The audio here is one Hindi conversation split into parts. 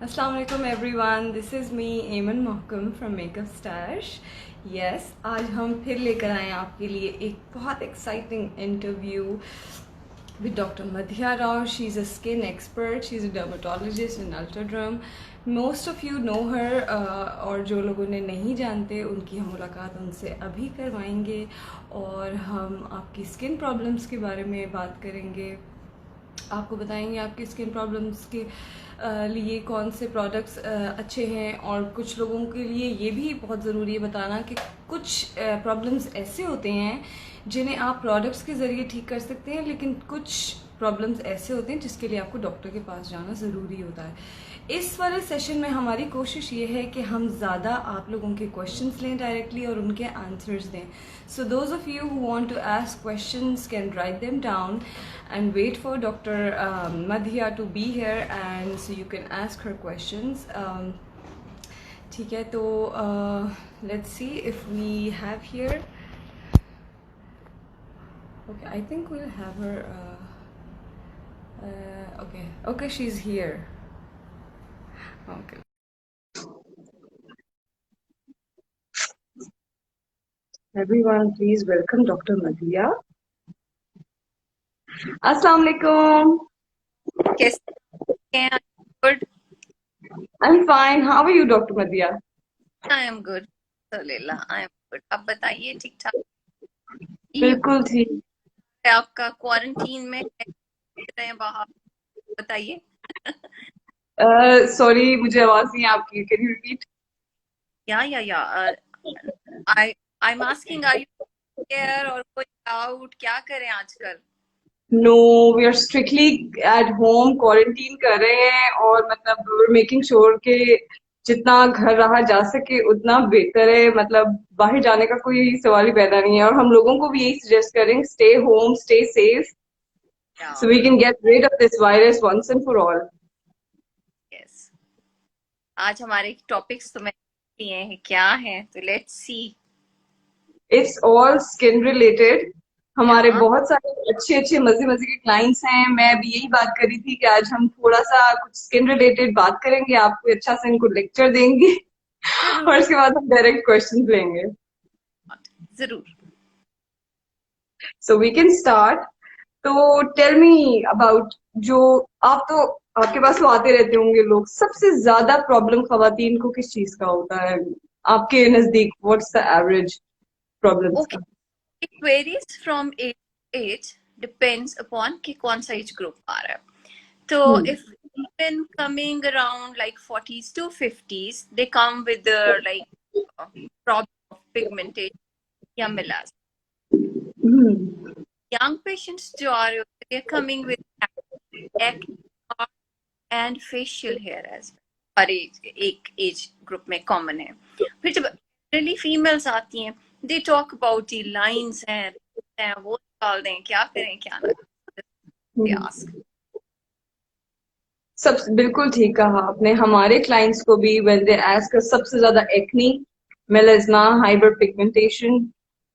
Assalamu alaikum everyone, this is me Ayman Mohkam from Makeup Stash. Yes, आज हम फिर लेकर आए हैं आपके लिए एक बहुत exciting interview with Dr. Madhya Rao. She's a skin expert, she's a dermatologist in Ultraderm. Most of you know her और जो लोग उन्हें नहीं जानते उनकी हम मुलाकात उनसे अभी करवाएंगे और हम आपकी स्किन प्रॉब्लम्स के बारे में बात करेंगे। आपको बताएंगे आपकी स्किन प्रॉब्लम्स के लिए कौन से प्रोडक्ट्स अच्छे हैं और कुछ लोगों के लिए ये भी बहुत ज़रूरी है बताना कि कुछ प्रॉब्लम्स ऐसे होते हैं जिन्हें आप प्रोडक्ट्स के ज़रिए ठीक कर सकते हैं, लेकिन कुछ प्रॉब्लम्स ऐसे होते हैं जिसके लिए आपको डॉक्टर के पास जाना ज़रूरी होता है। इस वाले सेशन में हमारी कोशिश ये है कि हम ज़्यादा आप लोगों के क्वेश्चंस लें डायरेक्टली और उनके आंसर्स दें। So those of you who want to ask questions can write them down and wait for Dr. Madhya to be here and so you can ask her questions. ठीक है, तो let's see if we have here. Okay, I think we'll have her. Okay, she's here. Okay. Everyone, please welcome Dr. Madhya. Assalamu alaikum. कैसे हैं? Good. I'm fine. How are you, Dr. Madhya? I am good, अल्हम्दुलिल्लाह आई एम गुड। आप बताइए, ठीक ठाक? बिल्कुल ठीक। आपका क्वारंटीन में रहे हैं बाहर? बताइए। सॉरी, मुझे आवाज नहीं है आपकी। Can you repeat? या I I am asking, are you care और कोई आउट? क्या करें आजकल? No, we are strictly at home quarantine कर रहे हैं और मतलब मेकिंग श्योर के जितना घर रहा जा सके उतना बेहतर है। मतलब बाहर जाने का कोई सवाल ही पैदा नहीं है और हम लोगों को भी यही सजेस्ट करें, स्टे होम, स्टे सेफ, या so we can get rid of this virus once and for all. Yes, आज हमारे टॉपिक्स तो मैं लिए हैं, क्या है तो let's see. It's all skin related. हमारे या बहुत सारे अच्छे अच्छे मजे मजे के क्लाइंट्स हैं। मैं अभी यही बात कर रही थी कि आज हम थोड़ा सा कुछ स्किन रिलेटेड बात करेंगे, आपको अच्छा सा इनको लेक्चर देंगे जरूर और उसके बाद हम डायरेक्ट क्वेश्चन लेंगे। जरूर। So we can start. तो टेल मी अबाउट, जो आप तो आपके पास तो आते रहते होंगे लोग, सबसे ज्यादा प्रॉब्लम खवातीन को किस चीज का होता है आपके नजदीक? What's the average problems okay, का? It varies from age, depends upon कि कौन सा एज ग्रुप आ रहा है। So hmm. if women coming around like 40s to 50s, they come with the like problem of pigmentation या melasma. हम्म। Young patients जो आ रहे होते हैं, they're coming with acne and facial hair as well. हर एक एज ग्रुप में कॉमन है। फिर जब जनरली फीमेल्स आती हैं, they talk about the lines हैं वो निकाल दें, क्या करें क्या ना करें, हम्म। आस्क। सब बिल्कुल ठीक कहा आपने। हमारे क्लाइंट्स को भी व्हेन दे आस्क सबसे ज्यादा एक्नी, मेलास्मा, हाइपर पिगमेंटेशन,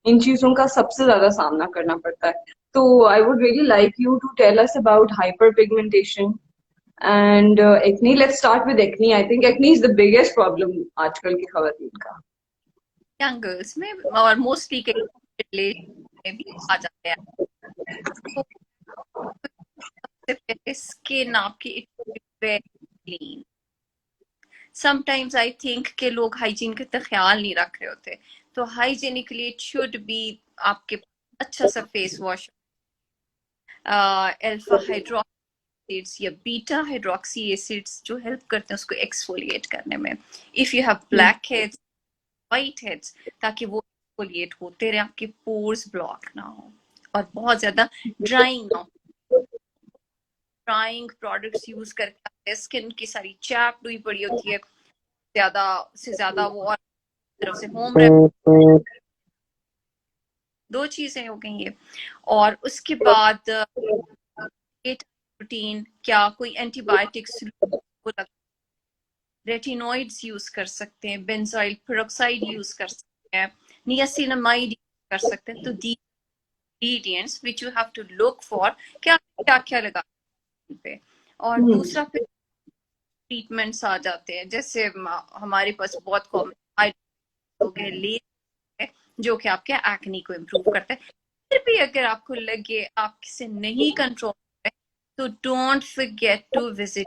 इन चीजों का सबसे ज्यादा सामना करना पड़ता है। तो I would really like you to tell us about hyperpigmentation and acne. Let's start with acne. I think acne is the biggest problem आजकल की खवातीन का। यंग गर्ल्स में और मोस्टली के में भी आ जाते हैं। तो सबसे पहले स्किन आपकी very clean. Sometimes I think के लोग हाइजीन का तो ख्याल नहीं रख रहे होते। तो हाइजीनिकली इट शुड बी आपके अच्छा सा face wash, alpha hydroxy acids या बीटा हाइड्रोक्सी एसिड्स जो हेल्प करते हैं उसको एक्सफोलिएट करने में। If you have black heads, white heads, ताकि वो एक्सफोलिएट होते रहे, आपके पोर्स ब्लॉक ना हो और बहुत ज्यादा ड्राइंग ना हो। ड्राइंग प्रोडक्ट्स यूज करके स्किन की सारी चैप हुई पड़ी होती है, ज्यादा से ज्यादा वो, और तरफ से होम रेमेडी, दो चीजें हो गई ये। और उसके बाद प्रोटीन, क्या कोई एंटीबायोटिक्स, रेटिनॉइड्स यूज कर सकते हैं, बेंजोइल पेरोक्साइड यूज कर सकते हैं, नियासिनामाइड यूज कर सकते हैं। तो the ingredients which you have to look for, क्या क्या क्या लगा पे। और दूसरा ट्रीटमेंट्स आ जाते हैं, जैसे हमारे पास बहुत कॉमन हो गए लेजर है जो कि आपके एक्ने को इम्प्रूव करता है। फिर भी अगर आपको लगे आपसे नहीं कंट्रोल है तो डोंट फॉरगेट टू विजिट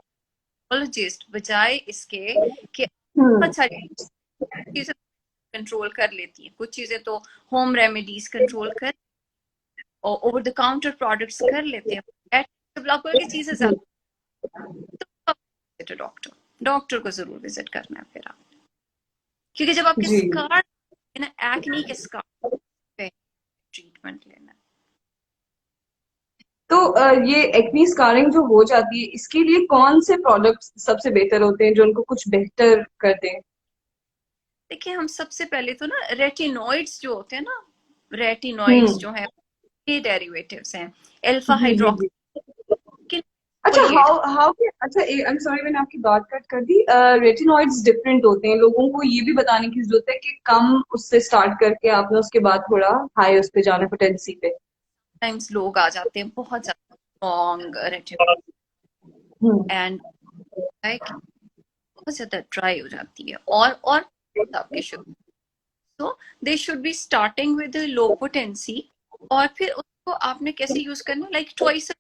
जिस्ट, बजाय इसके कि बहुत सारी चीजें कंट्रोल कर लेती हैं, कुछ चीजें तो होम रेमेडीज कंट्रोल कर और ओवर द काउंटर प्रोडक्ट्स कर लेते हैं, डेवलप करके चीजें ज्यादा, तो डॉक्टर डॉक्टर को जरूर विजिट करना है फिर आप, क्योंकि जब आपके जी। स्कार ना एक्ने के स्कार पे ट्रीटमेंट लेना है। तो ये एक्नी स्कारिंग जो हो जाती है इसके लिए कौन से प्रोडक्ट्स सबसे बेहतर होते हैं जो उनको कुछ बेहतर कर दें? देखिए हम सबसे पहले तो ना रेटिनॉइड्स जो होते हैं ना, रेटिनॉइड्स हम्म। जो है ये डेरिवेटिव्स हैं अल्फा जी जी जी। हाइड्रोक्सी अच्छा, फोलिएट। हाउ अच्छा, आई एम सॉरी मैंने आपकी बात कट कर दी। रेटिनॉइड्स डिफरेंट होते हैं, लोगों को ये भी बताने की जरूरत है कि कम उससे स्टार्ट करके आपने उसके बाद थोड़ा हाई उस पे जाना पोटेंसी पे। टाइम्स लोग आ जाते हैं बहुत ज्यादा स्ट्रॉन्ग रेटिनॉइड हम्म। एंड बहुत ज्यादा ड्राई हो जाती है और आपके शुरू, तो they should be starting with low potency, और फिर उसको आपने कैसे यूज करना है, लाइक ट्वाइस,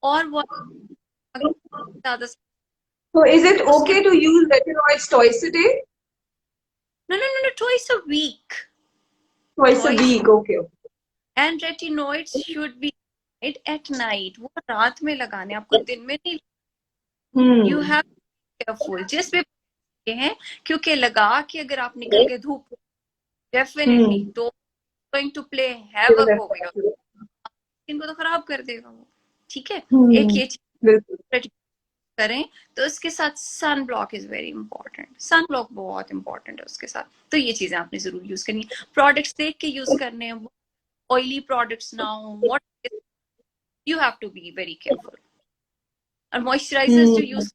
और वो ज्यादा, तो इज इट उसके okay to use retinoids twice a day? No no no no twice a week, twice a twice, week, okay. And retinoids should be at night, वो रात में लगाने, आपको दिन में नहीं। You hmm. हैव केयरफुल जिस भी हैं, क्योंकि लगा कि अगर आप निकल गए धूप डेफिनेटली हम्म। तो going to play havoc over your, इनको तो खराब कर देगा वो, ठीक है। एक हम्म। ये बिल्कुल। चीज करें, तो इसके साथ sunblock is very important, sunblock बहुत इंपॉर्टेंट है उसके साथ, तो ये चीजें आपने जरूर यूज करनी है, प्रोडक्ट्स देख के यूज करने हैं, ऑयली प्रोडक्ट्स ना हो, what you have to be very careful. और मॉइस्चराइजर्स जो हम्म। यूज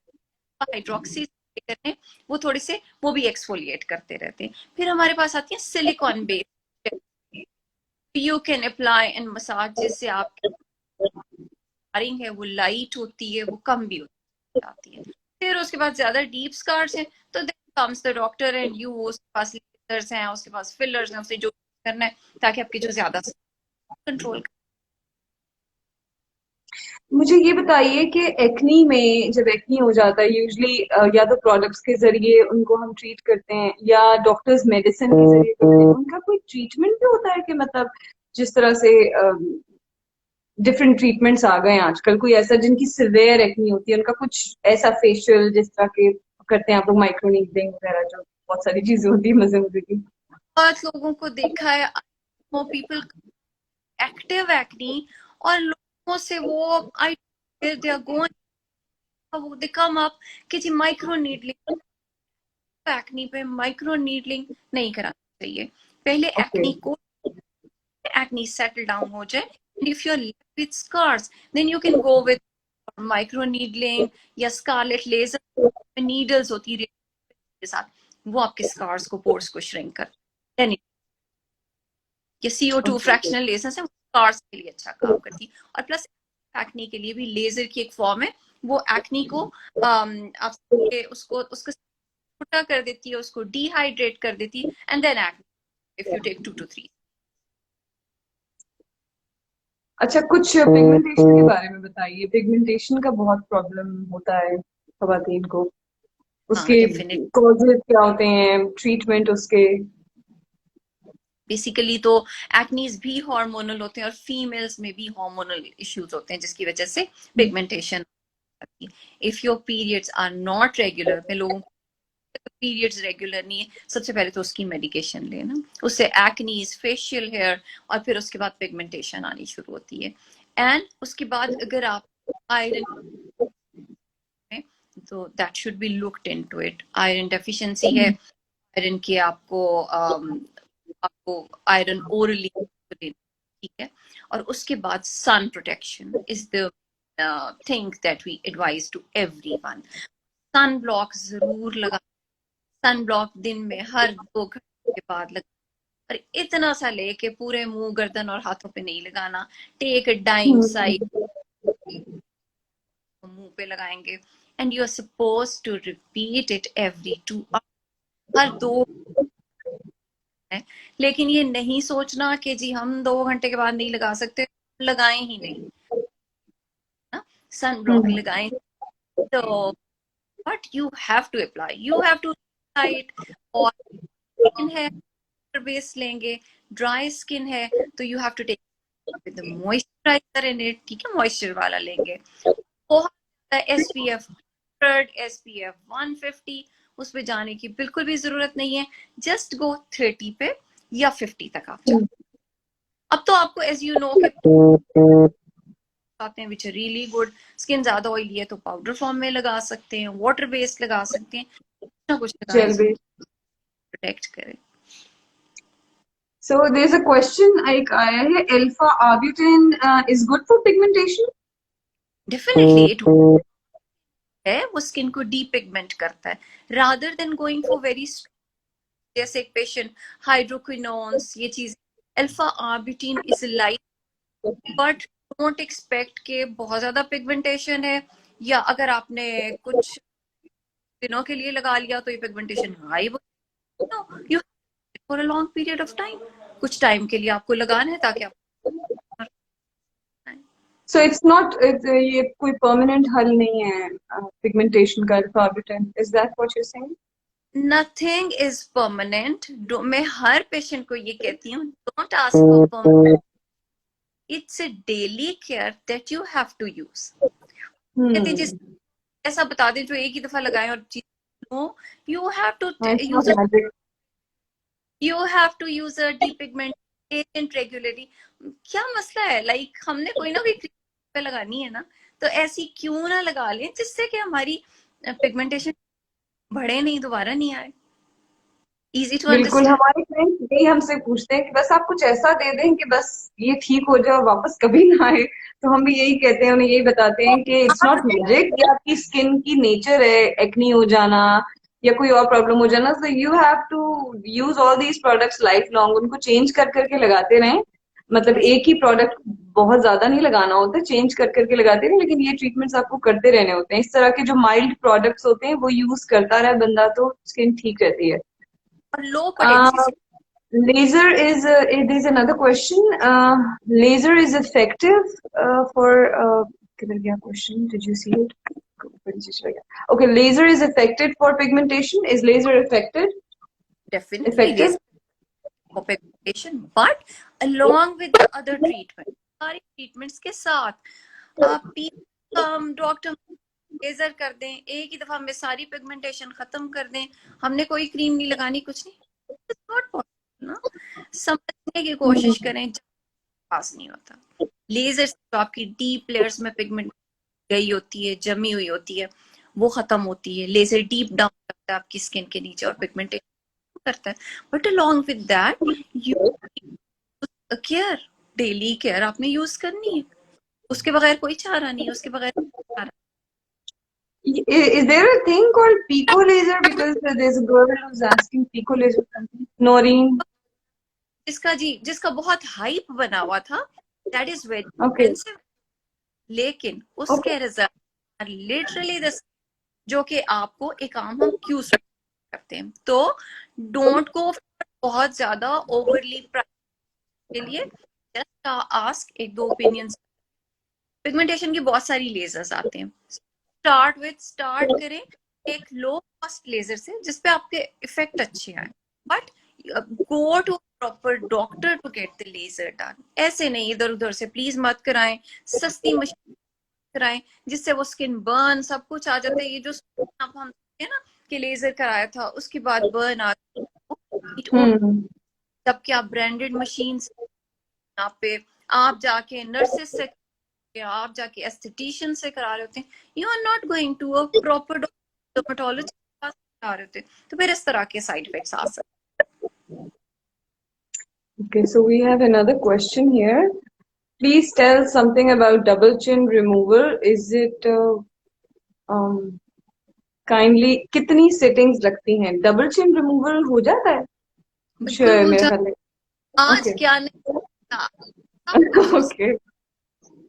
हाइड्रोक्सी करने, वो थोड़े से वो भी एक्सफोलिएट करते रहते हैं। फिर हमारे पास आती है silicon based, you can apply and massage, जिससे आपकी है वो लाइट होती है, वो कम भी हो जाती है। फिर उसके बाद ज्यादा डीप स्कार्स हैं तो then comes the doctor and you, उसके पास लेजर्स हैं, उसके पास फिलर्स हैं, उसे जो करना है ताकि आपके जो ज्यादा कंट्रोल। मुझे ये बताइए कि एक्नी में जब एक्नी हो जाता है यूजली या तो प्रोडक्ट्स के जरिए उनको हम ट्रीट करते हैं या डॉक्टर्स मेडिसिन के जरिए करते हैं, उनका कोई ट्रीटमेंट भी होता है कि मतलब जिस तरह से डिफरेंट ट्रीटमेंट्स आ गए हैं आजकल, कोई ऐसा जिनकी सिवियर एक्नी होती है उनका कुछ ऐसा फेशियल जिस तरह के करते हैं आप लोग, माइक्रोनीडलिंग वगैरह, जो बहुत सारी चीजें होती है मजे मजे की। बहुत लोगों को देखा है, मोर पीपल एक्टिव एक्नी, और लोगों से वो I they are going, they come up कि जी माइक्रो नीडलिंग, एक्नी पे माइक्रो नीडलिंग नहीं कराना चाहिए, पहले ओके। एक्नी को, acne settle down हो जाए, and if you're left with scars then you can go with micro needling या scarlet laser, needles होती है के साथ, वो आपके scars को, pores को shrink कर, then ये CO2 ओके। फ्रैक्शनल लेजर है, स्कार्स के लिए अच्छा काम करती है, और प्लस एक्नी के लिए भी लेजर की एक फॉर्म है, वो एक्नी को आप उसको उसको छोटा कर देती है, उसको डिहाइड्रेट कर देती है, and then acne if you take 2 to 3। अच्छा, कुछ पिगमेंटेशन के बारे में बताइए। पिगमेंटेशन का बहुत प्रॉब्लम होता है खवातीन को, हाँ उसके डेफिनेटली, कॉजेज क्या होते हैं, ट्रीटमेंट उसके? बेसिकली तो एक्नीज भी हार्मोनल होते हैं और फीमेल्स में भी हार्मोनल इश्यूज होते हैं जिसकी वजह से पिगमेंटेशन आती है। If your periods are not regular, मैं लोगों को पीरियड्स रेगुलर नहीं है, सबसे पहले तो उसकी मेडिकेशन लेना, उससे एक्नीज, फेशियल हेयर, और फिर उसके बाद पिगमेंटेशन आनी शुरू होती है। एंड उसके बाद अगर आप आयरन, तो that should be looked into it, iron deficiency है, आयरन की आपको आयरन ओरली देना, ठीक है। और उसके बाद sun protection is the thing that we advise to everyone, sunblock जरूर लगा, सन ब्लॉक दिन में हर 2 घंटे के बाद लगा, और इतना सा लेके पूरे मुंह, गर्दन और हाथों पे नहीं लगाना, टेक अ डाइम साइड, मुंह पे लगाएंगे, and you are suppose to repeat it every 2 hours, हर 2 है। लेकिन ये नहीं सोचना कि जी हम 2 घंटे के बाद नहीं लगा सकते, लगाएं ही नहीं ना, सन ब्लॉक हम्म लगाएं। तो but you have to apply, you have to right. और स्किन है बेस लेंगे, ड्राई स्किन है तो you have to take with moisturiser in it, ठीक है, मॉइस्चर वाला लेंगे। बहुत ज्यादा SPF 100, SPF 150 उस पे जाने की बिल्कुल भी जरूरत नहीं है। जस्ट गो 30 पे या 50 तक आप जाओ। अब तो आपको एज यू नो के आते हैं which are really good. Skin ज्यादा ऑयली है तो पाउडर फॉर्म में लगा सकते हैं, वाटर बेस्ड लगा सकते हैं, कुछ ना कुछ लगाएं जेल जो बेस। प्रोटेक्ट करे। So there's a question like आया है, alpha arbutin is good for pigmentation? Definitely it है, वो स्किन को डीपिगमेंट करता है rather than going for very, जैसे एक पेशेंट हाइड्रोक्विनोन्स ये चीज। Alpha arbutin is light, but don't expect के बहुत ज्यादा पिगमेंटेशन है, या अगर आपने कुछ दिनों के लिए लगा लिया तो ये pigmentation high. No, you for a long period of time, कुछ टाइम के लिए आपको लगाना है ताकि आप So it's not ये कोई permanent हल नहीं है pigmentation का alpha arbutin. Is that what you're saying? Nothing is permanent. मैं हर पेशेंट को ये कहती हूँ, don't ask for permanent, it's a daily care that you have to use. कहते जिस ऐसा बता दें जो एक ही दफा लगाएं और चीज, no, you have to It's not use, magic. You have to use a depigment agent regularly. क्या मसला है, लाइक हमने कोई ना कोई क्रीम पे लगानी है ना, तो ऐसी क्यों ना लगा लें जिससे कि हमारी पिगमेंटेशन बढ़े नहीं, दोबारा नहीं आए। इजी टू बिल्कुल, अंडरस्टैंड। हमारे क्लाइंट यही हमसे पूछते हैं कि बस आप कुछ ऐसा दे दें कि बस ये ठीक हो जाए और वापस कभी ना आए। तो हम भी यही कहते हैं, उन्हें यही बताते हैं कि इट्स नॉट मैजिक, ये आपकी स्किन की नेचर है, एक्नी हो जाना या कोई और प्रॉब्लम हो जाना। So you have to use all these products lifelong, उनको चेंज कर करके लगाते रहें। मतलब एक ही प्रोडक्ट बहुत ज्यादा नहीं लगाना होता, चेंज कर करके लगाते रहें, लेकिन ये ट्रीटमेंट्स आपको करते रहने होते हैं। इस तरह के जो माइल्ड प्रोडक्ट्स होते हैं वो यूज करता रहे बंदा तो स्किन ठीक रहती है। और लो पोटेंसी से Laser is, there's another question. Laser is effective for, किधर गया question? Did you see it? Okay, laser is effective for pigmentation. Is laser definitely effective? for pigmentation, but along with the other treatment, सारी ट्रीटमेंट्स के साथ आप डॉक्टर लेजर कर दें, एक ही दफा में सारी पिगमेंटेशन खत्म कर दें, हमने कोई क्रीम नहीं लगानी, कुछ नहीं, नॉट पॉसिबल ना। समझने की कोशिश करें, पास नहीं होता। लेजर से तो आपकी डीप लेयर्स में पिगमेंट गई होती है, जमी हुई होती है, वो खत्म होती है। लेजर डीप डाउन करता है आपकी स्किन के नीचे और पिगमेंटेशन करता है। But along with that you care, daily care आपने यूज करनी है, उसके बगैर कोई चारा नहीं है, उसके बगैर चारा। Is there a thing called pico laser? Because there's a girl who's asking pico laser something. Noreen. जिसका बहुत हाइप बना हुआ था, that is very Okay. Expensive, लेकिन Okay. उसके रिजल्ट लिटरली द, जो कि आपको एक आम हम क्यों करते हैं। तो डोंट गो बहुत ज्यादा ओवरली प्राइस के लिए, जस्ट आस्क एक दो ओपिनियंस। पिगमेंटेशन की बहुत सारी लेजर्स आते हैं, स्टार्ट करें एक लो कॉस्ट लेजर से जिसपे आपके इफेक्ट अच्छे आए, but go to proper doctor to get the laser done. ऐसे नहीं इधर उधर से प्लीज मत कराएं, सस्ती मशीन कराएं जिससे वो स्किन बर्न सब कुछ आ जाता है। ये जो आप हम है ना कि लेजर कराया था उसके बाद बर्न आ, जबकि आप ब्रांडेड मशीन पे आप जाके नर्सेस से, आप जाके एस्थेटिशियन से करा रहे होते हैं, you are not going to a proper dermatologist के पास करा रहे होते हैं, तो फिर इस तरह के साइड इफेक्ट्स आ सकते हैं। Okay, so we have another question here. Please tell something about double chin removal. Is it kindly कितनी sittings लगती हैं? Double chin removal हो जाता है? बिल्कुल हो मेरे जाता, ख्याल में। आज Okay. क्या नहीं था, सब कुछ Okay.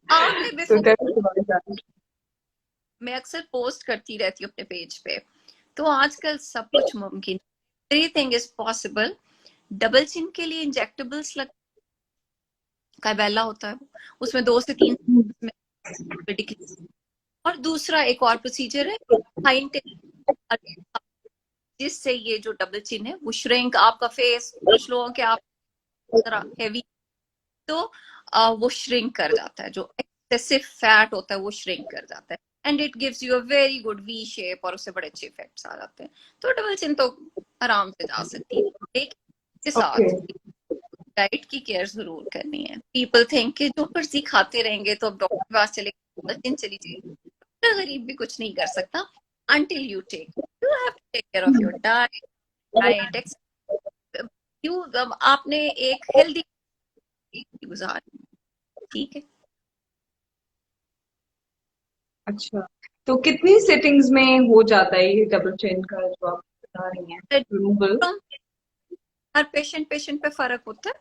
आपने So before tell us about that. मैं अक्सर पोस्ट करती रहती हूँ अपने पेज पे, तो आजकल सब कुछ मुमकिन, everything is possible. Double chin के लिए इंजेक्टेबल्स लग, काइबेला होता है वो, उसमें 2 से 3 और दूसरा एक और प्रोसीजर है हाई इंटेंसिटी, जिससे ये जो डबल चिन है वो श्रिंक, आपका फेस कुछ लोगों के आप तरह हेवी, तो वो श्रिंक कर जाता है, जो एक्सेसिव फैट होता है वो श्रिंक कर जाता है, and it gives you a very good V shape, और उससे बड़े अच्छे इफेक्ट्स आ जाते हैं। तो डबल चिन तो आराम से जा सकती है, लेकिन के ओके। साथ डाइट की केयर जरूर करनी है। पीपल थिंक कि जो पर्ची खाते रहेंगे तो अब डॉक्टर के पास चले, डबल चिन चली जाएगी, तो गरीब भी कुछ नहीं कर सकता until you have to take care of your diet, you आपने एक हेल्दी गुजार, ठीक है। अच्छा, तो कितनी सिटिंग्स में हो जाता है ये डबल चिन का जो आप बता रही हैं रिमूवल? हर पेशेंट पे फर्क होता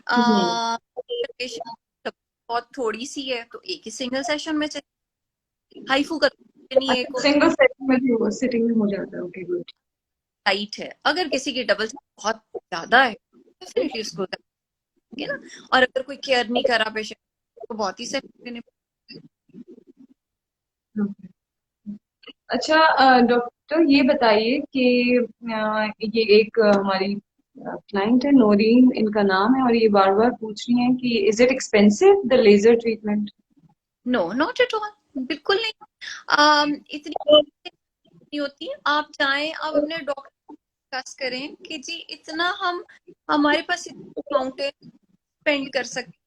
हम्म। है। पेशेंट बहुत थोड़ी सी है तो एक ही सिंगल सेशन में चाहिए, हाईफू का नहीं, एक अच्छा, सिंगल सिटिंग में हो जाता है। Okay, good. टाइट है। अगर किसी की डबल बहुत ज्यादा है डेफिनेटली उसको करेंगे ना, और अगर कोई केयर नहीं करा पेशेंट तो बहुत ही सेशन। अच्छा, डॉक्टर ये बताइए कि ये एक हमारी क्लाइंट है नोरीन, इनका नाम है, और ये बार बार पूछ रही हैं कि is it expensive the laser treatment? No, not at all, बिल्कुल नहीं। इतनी नहीं होती। आप जाएं, आप अपने डॉक्टर डिस्कस करें कि जी इतना हमारे पास अमाउंट है, स्पेंड कर सकते,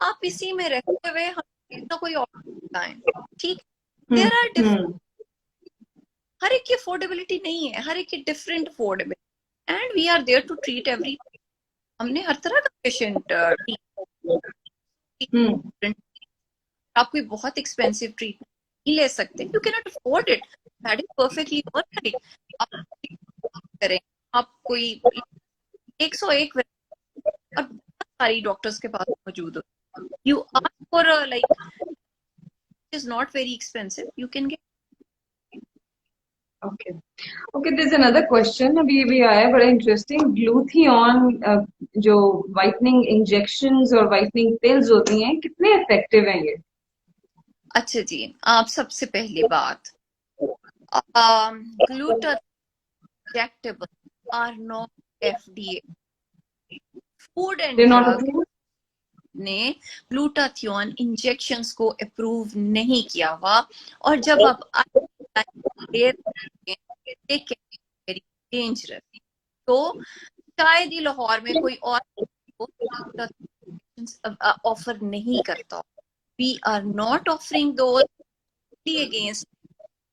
आप इसी में रहते हुए हम इतना कोई और बताएं, ठीक। There are different, hmm. हर एक की अफोर्डेबिलिटी नहीं है, हर एक की different affordability, and we are there to treat every. हमने हर तरह का पेशेंट हम्म। आप कोई बहुत एक्सपेंसिव ट्रीटमेंट नहीं ले सकते, you can not afford it, that is perfectly alright. आप करें, आप कोई 101 और बहुत सारी डॉक्टर्स के पास मौजूद हो, you ask for like is not very expensive, you can gate. Okay. Okay, this another question अभी भी आया है, बड़ा इंटरेस्टिंग। ग्लूथियन जो वाइटनिंग इंजेक्शंस और वाइटनिंग पिल्स होती हैं, कितने इफेक्टिव हैं ये? अच्छा जी, आप सबसे पहली बात, glutathione injectable are not FDA, food and they not drug approved? ने ग्लूटाथियोन इंजेक्शंस को अप्रूव नहीं किया हुआ, और जब आप वेरी डेंजरस, तो शायद ही लाहौर में कोई और ऑफर नहीं करता। वी आर नॉट ऑफरिंग दो अगेंस्ट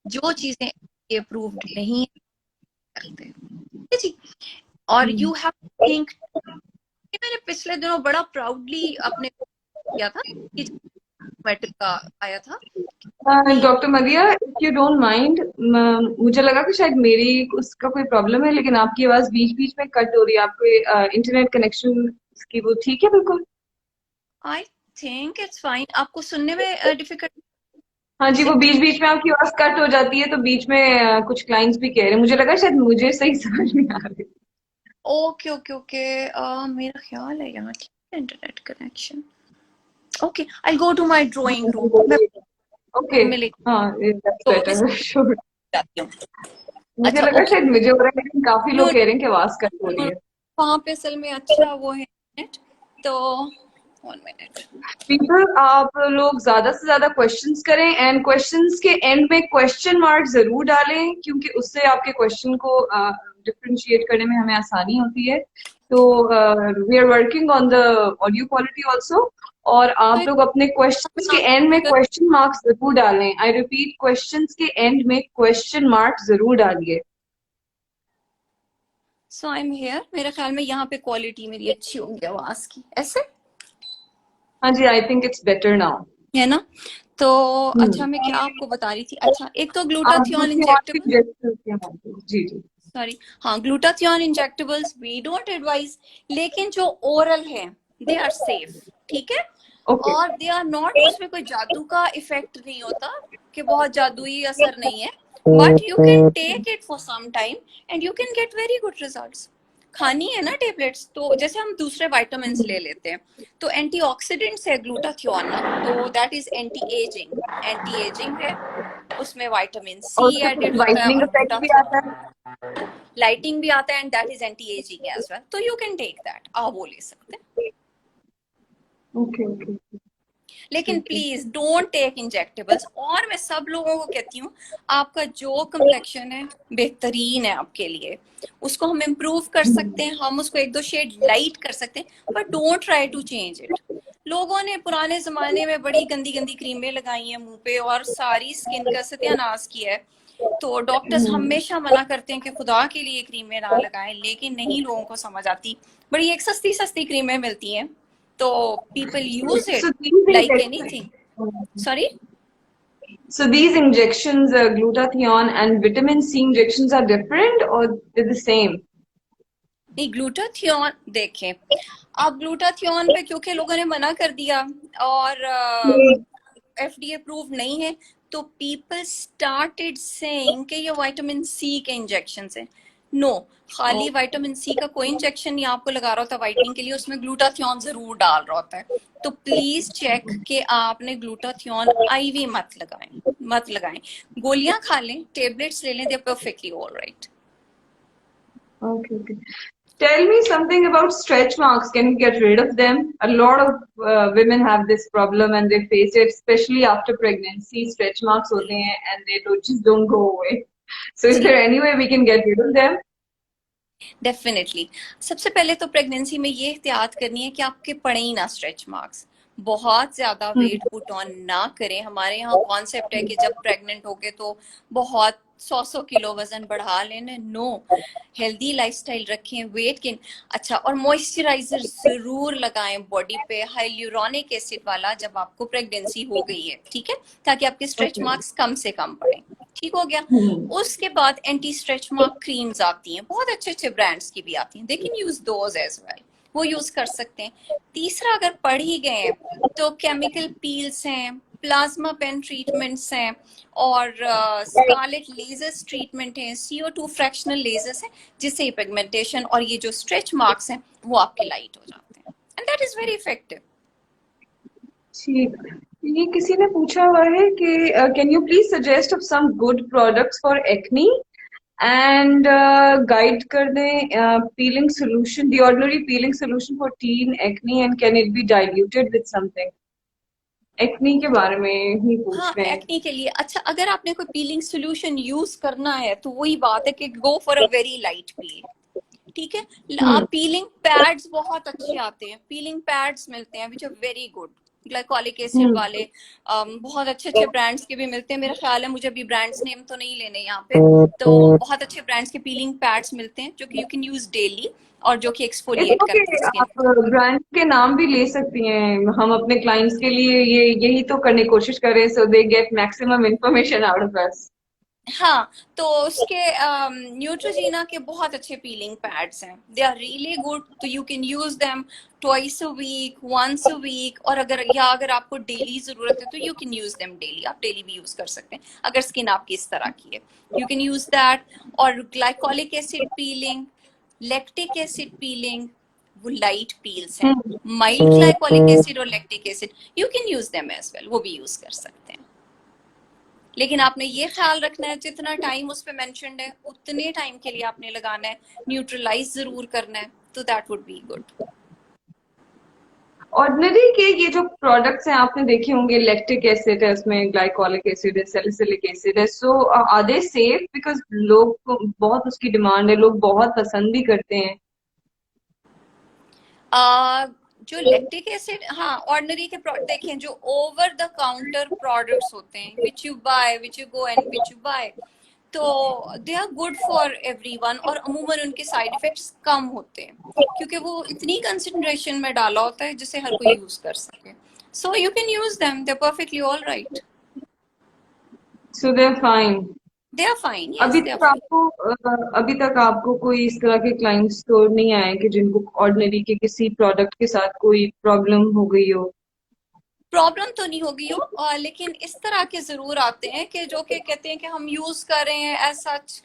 जो चीजें अप्रूव्ड नहीं करते, ठीक है जी। और यू हैव टू थिंक, मैंने पिछले दिनों बड़ा प्राउडली अपने किया था कि मेटल का आया था कि doctor मदिया, if you don't mind, मुझे लगा कि शायद मेरी उसका कोई प्रॉब्लम है, लेकिन आपकी आवाज बीच बीच में कट हो रही है। आपके इंटरनेट कनेक्शन की वो ठीक है बिल्कुल? आई थिंक इट्स फाइन। आपको सुनने में डिफिकल्ट? हाँ जी, वो बीच बीच में आपकी आवाज कट हो जाती है, तो बीच में कुछ क्लाइंट्स भी कह रहे हैं, मुझे लगा शायद मुझे सही समझ नहीं आ रही। ओके ओके ओके, मेरा ख्याल है यहाँ ठीक है internet connection. Okay, I go to my drawing room, मैं ओके। मिले हाँ, दैट्स तो इस बेटर, श्योर। जाती हूँ। मुझे अच्छा लगा ओके, शायद मुझे हो रहा है, लेकिन काफी नो लोग कह रहे हैं कि आवाज कट हो रही नो, है। वहाँ पे असल में अच्छा वो है नेट, तो 1 मिनट। पीपल, आप लोग ज्यादा से ज्यादा क्वेश्चंस करें, एंड क्वेश्चंस के एंड में क्वेश्चन मार्क जरूर डालें, क्योंकि उससे आपके क्वेश्चन को डिफरेंशिएट करने में हमें आसानी होती है। तो we are working on the audio quality also, और आप लोग अपने क्वेश्चंस के एंड में क्वेश्चन मार्क्स जरूर डालें। आई रिपीट, क्वेश्चंस के एंड में क्वेश्चन मार्क जरूर डालिए। सो आई एम हियर, मेरे ख्याल में यहाँ पे क्वालिटी मेरी अच्छी होगी आवाज की, ऐसे हाँ जी, I think it's better now. है ना। तो अच्छा, मैं क्या आपको बता रही थी, अच्छा एक तो आप ग्लूटाथियोन कुछ और इंजेक्टेबल, suggestions क्या मानते हो? जी जी। सॉरी, हाँ glutathione injectables we don't advise, लेकिन जो ओरल है दे आर सेफ, ठीक है। ओके। और दे आर नॉट, उसमें कोई जादू का इफेक्ट नहीं होता कि बहुत जादुई असर नहीं है, but you can take it for some time and you can get very good results. खानी है ना टेबलेट्स, तो जैसे हम दूसरे वाइटामिन ले लेते हैं, तो एंटीऑक्सीडेंट्स है ग्लूटाथियोन ना, तो दैट इज एंटी एजिंग है, उसमें विटामिन और सी उसका कुछ एडेड होता है वाइटनिंग और इफेक्ट भी आता ग्लूटाथियोन, है? लाइटिंग भी आता है, and that is anti ageing as well, तो यू कैन टेक दैट, आप वो ले सकते हैं। Okay okay. लेकिन ठीक है। Please don't take injectables. और मैं सब लोगों को कहती हूँ, आपका जो कम्प्लेक्शन है बेहतरीन है आपके लिए, उसको हम इम्प्रूव कर सकते हैं, हम उसको एक दो शेड लाइट कर सकते हैं, but don't try to change it. लोगों ने पुराने जमाने में बड़ी गंदी गंदी क्रीमें लगाई हैं मुंह पे और सारी स्किन का सत्यानाश किया है, तो डॉक्टर्स हमेशा मना करते हैं कि खुदा के लिए क्रीमें ना लगाएं, लेकिन नहीं लोगों को समझ आती। बड़ी एक सस्ती सस्ती क्रीमें मिलती हैं, तो people use So it these like anything. injections, sorry? so these injections, glutathione and vitamin C injections are different or they're the same? नहीं, ग्लूटाथियोन देखें, अब ग्लूटाथियोन पे क्योंकि लोगों ने मना कर दिया और FDA अप्रूव नहीं है, तो पीपल स्टार्टेड सेइंग कि ये विटामिन सी के इंजेक्शन है। नो, खाली विटामिन सी का कोई इंजेक्शन नहीं आपको लगा रहा होता वाइटनिंग के लिए, उसमें ग्लूटाथियोन जरूर डाल रहा होता है। तो प्लीज चेक कि आपने ग्लूटाथियोन आईवी मत लगाएं। गोलियां खा लें, टेबलेट्स ले लें, they are perfectly alright. Okay, okay. Tell me something about stretch marks. Can you get rid of them? A lot of women have this problem and they face it, especially after pregnancy. Stretch marks होते हैं and they just don't go away. So is जी, there any way we can get rid of them? Definitely. सबसे पहले तो प्रेगनेंसी में ये एहतियात करनी है कि आपके पड़े ही ना स्ट्रेच मार्क्स। बहुत ज्यादा वेट पुट ऑन ना करें। हमारे यहाँ कॉन्सेप्ट है कि जब प्रेग्नेंट होके तो बहुत 100 किलो वजन बढ़ा लेना, नो। हेल्दी लाइफस्टाइल रखें, वेट गेन। अच्छा, और मॉइस्चराइजर जरूर लगाएं बॉडी पे, हाइल्यूरोनिक एसिड वाला, जब आपको प्रेगनेंसी हो गई है, ठीक है, ताकि आपके स्ट्रेच Okay. मार्क्स कम से कम पड़े। ठीक हो गया। उसके बाद एंटी स्ट्रेच मार्क क्रीम्स आती हैं, बहुत अच्छे अच्छे ब्रांड्स की भी आती हैं, they can use those as well, वो यूज कर सकते हैं। तीसरा, अगर पढ़ ही गए हैं तो केमिकल पील्स हैं, प्लाज्मा पेन ट्रीटमेंट्स हैं, और स्कारलेट लेजर्स ट्रीटमेंट है, CO2 फ्रैक्शनल लेजर्स हैं, जिससे पिगमेंटेशन और ये जो स्ट्रेच मार्क्स हैं वो आपके लाइट हो जाते हैं, and that is very effective. ठीक। ये किसी ने पूछा हुआ है कि can you please suggest of some good products for acne and guide कर दें peeling solution, the Ordinary peeling solution for teen acne and can it be diluted with something? Acne के बारे में ही पूछ हाँ, रहे हैं। एक्ने के लिए अच्छा, अगर आपने कोई पीलिंग सोल्यूशन यूज करना है तो वही बात है कि go for a very light peel. ठीक है, हम्म। पीलिंग पैड्स बहुत अच्छे आते हैं, पीलिंग पैड्स मिलते हैं which are very good, glycolic acid hmm. वाले। बहुत अच्छे अच्छे ब्रांड्स के भी मिलते हैं, मेरा ख्याल है, मुझे अभी ब्रांड्स नेम तो नहीं लेने यहाँ पे। तो बहुत अच्छे ब्रांड्स के पीलिंग पैड्स मिलते हैं जो कि यू कैन यूज डेली, और जो कि इट्स एक्सफोलिएट ओके, करते हैं स्किन। आप ब्रांड के नाम भी ले सकती हैं। हम अपने क्लाइंट्स के लिए ये यही तो करने की कोशिश कर रहे हैं, so they get maximum information out of us. हाँ, तो उसके न्यूट्रोजीना के बहुत अच्छे पीलिंग पैड्स हैं, दे आर रियली गुड, तो you can use them twice a week, once a week, और अगर आपको डेली जरूरत है तो you can use them daily, आप डेली भी यूज कर सकते हैं अगर स्किन आपकी इस तरह की है, यू कैन यूज दैट। और glycolic acid peeling, lactic acid peeling, वो लाइट पील्स हैं, माइल्ड ग्लाइकोलिक एसिड और lactic acid, you can use them as well, वो भी यूज कर सकते हैं। लेकिन आपने ये ख्याल रखना है, जितना टाइम उस पर मैंशनड है उतने टाइम के लिए आपने लगाना है, न्यूट्रलाइज जरूर करना है, तो that would be good. Ordinary के ये जो प्रोडक्ट्स हैं आपने देखे होंगे, लैक्टिक एसिड है, उसमें ग्लाइकोलिक एसिड है, सैलिसिलिक एसिड है, सो आर दे सेफ? बिकॉज लोग को बहुत उसकी डिमांड है, लोग बहुत पसंद भी करते हैं। जो लैक्टिक एसिड, हाँ, ऑर्डिनरी के देखें, जो ओवर द काउंटर प्रोडक्ट्स होते हैं, which you buy, which you go and which you buy, तो they are good for everyone, और अमूमन उनके साइड इफेक्ट्स कम होते हैं, क्योंकि वो इतनी कंसंट्रेशन में डाला होता है जिसे हर कोई यूज कर सके, so you can use them, they are perfectly all right, so they are fine. They are fine, yes they are fine. अभी तक आपको कोई इस तरह के क्लाइंट्स तो नहीं आए कि जिनको ऑर्डिनरी के किसी प्रोडक्ट के साथ कोई प्रॉब्लम हो गई हो? प्रॉब्लम तो नहीं होगी हो, लेकिन इस तरह के जरूर आते हैं कि जो कि कहते हैं कि हम यूज कर रहे हैं एज सच।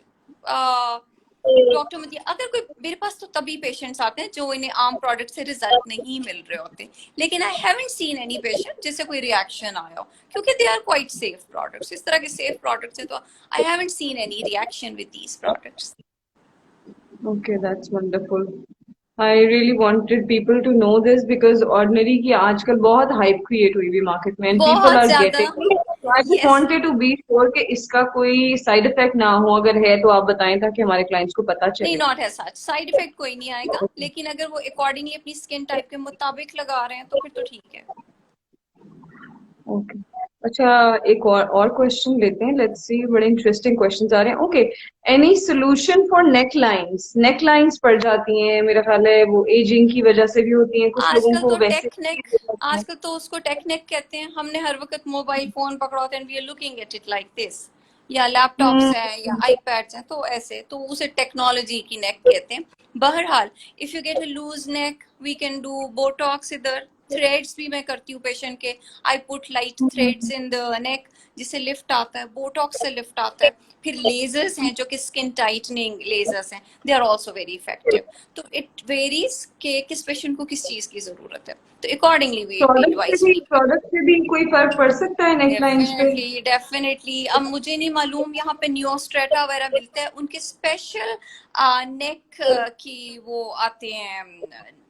डॉक्टर मतलब अगर कोई मेरे पास तो तभी पेशेंट्स आते हैं जो इन्हें आम प्रोडक्ट से रिजल्ट नहीं मिल रहे होते, लेकिन I haven't seen any patient जिससे कोई रिएक्शन आया हो, क्योंकि they are quite safe products. इस तरह के सेफ प्रोडक्ट्स हैं, तो I haven't seen any reaction with these products. Okay, that's wonderful. I really wanted people to know this because ordinary की आजकल बहुत hype create हुई हुई market में and people बहुत are ज्यादा। getting it. So I just yes, wanted to be sure कि इसका कोई side effect ना हो, अगर है तो आप बताएं ताकि हमारे clients को पता नहीं, चले. नॉट है सच, साइड इफेक्ट कोई नहीं आएगा, लेकिन अगर वो अकॉर्डिंगली अपनी स्किन टाइप के मुताबिक लगा रहे हैं तो फिर तो ठीक है। ओके, अच्छा, एक और क्वेश्चन लेते हैं, लेट्स सी, बड़े इंटरेस्टिंग क्वेश्चंस आ रहे हैं. Okay, any solution for neck lines पड़ जाती हैं, मेरा ख्याल है वो एजिंग की वजह से भी होती हैं, कुछ लोगों आजकल को तो वैसे टेक्निक, आजकल तो उसको टेक्निक कहते हैं। हमने हर वक्त मोबाइल फोन पकड़ा होता है, we are looking at it like this, या लैपटॉप्स हैं या आईपैड्स हैं, तो ऐसे तो उसे टेक्नोलॉजी की नेक कहते हैं। बहरहाल, if you get a loose neck we can do Botox इधर। थ्रेड्स भी मैं करती हूँ पेशेंट के, I put light threads in the neck, जिससे लिफ्ट आता है, बोटॉक्स से लिफ्ट आता है। फिर लेजर्स हैं जो कि स्किन टाइटनिंग लेजर्स हैं, they are also very effective. तो इट वेरीज कि किस पेशेंट को किस चीज की जरूरत है, तो accordingly we advise people. Product से भी कोई फर्क पड़ सकता है नेक लाइंस पे? Definitely definitely. अब मुझे नहीं मालूम, यहाँ पे न्यूस्ट्रेटा वगैरह मिलता है, उनके स्पेशल नेक की वो आते हैं,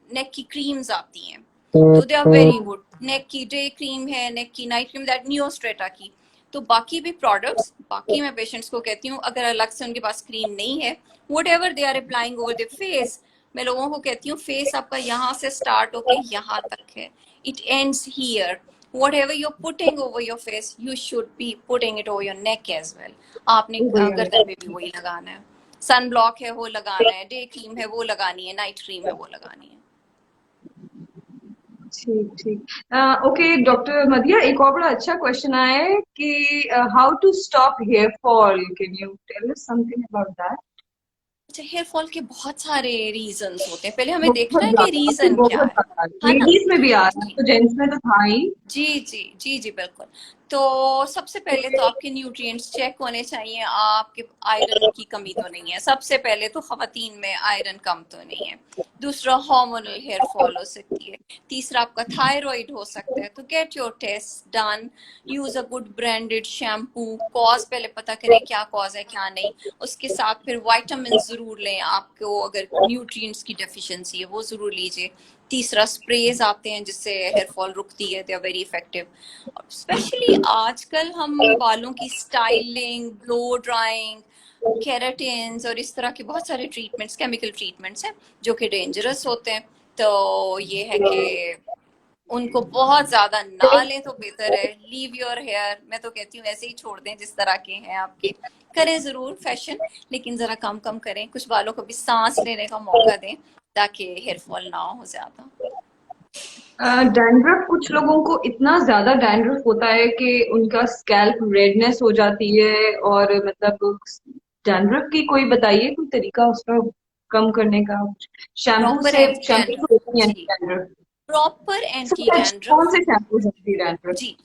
नेक की क्रीम्स आती हैं, तो दे आर वेरी गुड। नेक की डे क्रीम है, नेक की नाइट क्रीम, दैट न्यूस्ट्रेटा की। तो बाकी भी प्रोडक्ट्स, बाकी मैं पेशेंट्स को कहती हूँ अगर अलग से उनके पास क्रीम नहीं है, whatever they are applying over the face, मैं लोगों को कहती हूँ फेस आपका यहाँ से स्टार्ट होके यहाँ तक है, it ends here. whatever you're putting over your face, you should be putting it over your neck as well. आपने गर्दन पे भी वही लगाना है, सन ब्लॉक है वो लगाना है, डे क्रीम है वो लगानी है, नाइट क्रीम है वो लगानी है। ठीक ठीक. ओके डॉक्टर मदिया, एक और बड़ा अच्छा क्वेश्चन आया है कि how to stop hair fall, can you tell us something about that? अच्छा, हेयर फॉल के बहुत सारे रीजंस होते हैं, पहले हमें देखना बहुत है कि ज्यादा, रीजन क्या बहुत ज्यादा है ना। लेडीज में भी आ रहा है, जी तो जेंट्स में तो था ही. जी जी जी जी बिल्कुल। तो सबसे पहले तो आपके न्यूट्रिएंट्स चेक होने चाहिए, आपके आयरन की कमी तो नहीं है, सबसे पहले तो खवातीन में आयरन कम तो नहीं है। दूसरा, हार्मोनल हेयर फॉल हो सकती है। तीसरा, आपका थायराइड हो सकता है, तो get your test done, use a good branded shampoo, cause पहले पता करें क्या कॉज है क्या नहीं। उसके साथ फिर वाइटामिन जरूर लें, आपको अगर न्यूट्रिएंट्स की डेफिशिएंसी है वो जरूर लीजिए। तीसरा, स्प्रेज आते हैं जिससे हेयर फॉल रुकती है, they are very effective. Specially आजकल हम बालों की स्टाइलिंग, ब्लो ड्राइंग, केराटिन्स और इस तरह के बहुत सारे ट्रीटमेंट्स, केमिकल ट्रीटमेंट्स हैं जो कि डेंजरस होते हैं। तो ये है कि उनको बहुत ज्यादा ना लें तो बेहतर है। लीव योर हेयर, मैं तो कहती हूँ ऐसे ही छोड़ दें जिस तरह के हैं आपके। करें जरूर फैशन, लेकिन जरा कम कम करें, कुछ बालों को भी सांस लेने का मौका दें ताकि हेयर फॉल ना हो ज्यादा। डैंड्रफ, कुछ लोगों को इतना ज्यादा डैंड्रफ होता है कि उनका स्कैल्प रेडनेस हो जाती है, और मतलब डैंड्रफ की कोई बताइए कोई तरीका उसका कम करने का? शैम्पू प्रॉपर से, एंटी शैम्पू डैंड्रफ, तो होती है जी, डैंड्रफ. प्रॉपर एंटी कौन डैंड्रफ। से शैम्पू होती है डैंड्रफ? जी,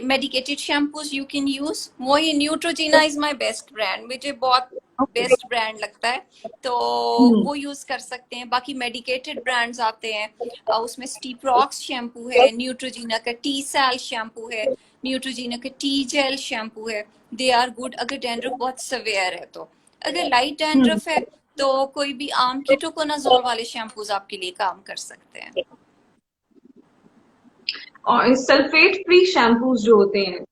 medicated shampoos you can use, वही Neutrogena is my best brand, मुझे बहुत ओके. बेस्ट ब्रांड लगता है, तो हम्म. वो यूज कर सकते हैं। बाकी मेडिकेटेड ब्रांड्स आते हैं, उसमें स्टीप्रॉक्स शैम्पू है, न्यूट्रोजीना का टी सैल शैम्पू है, न्यूट्रोजीना का टी जेल शैम्पू है, दे आर गुड अगर डैंड्रफ बहुत सवेयर है तो। अगर लाइट हम्म. डैंड्रफ है तो कोई भी आम कीटोकोनाजोल वाले शैम्पूज आपके लिए काम कर सकते हैं। और सल्फेट फ्री शैम्पूज जो होते हैं,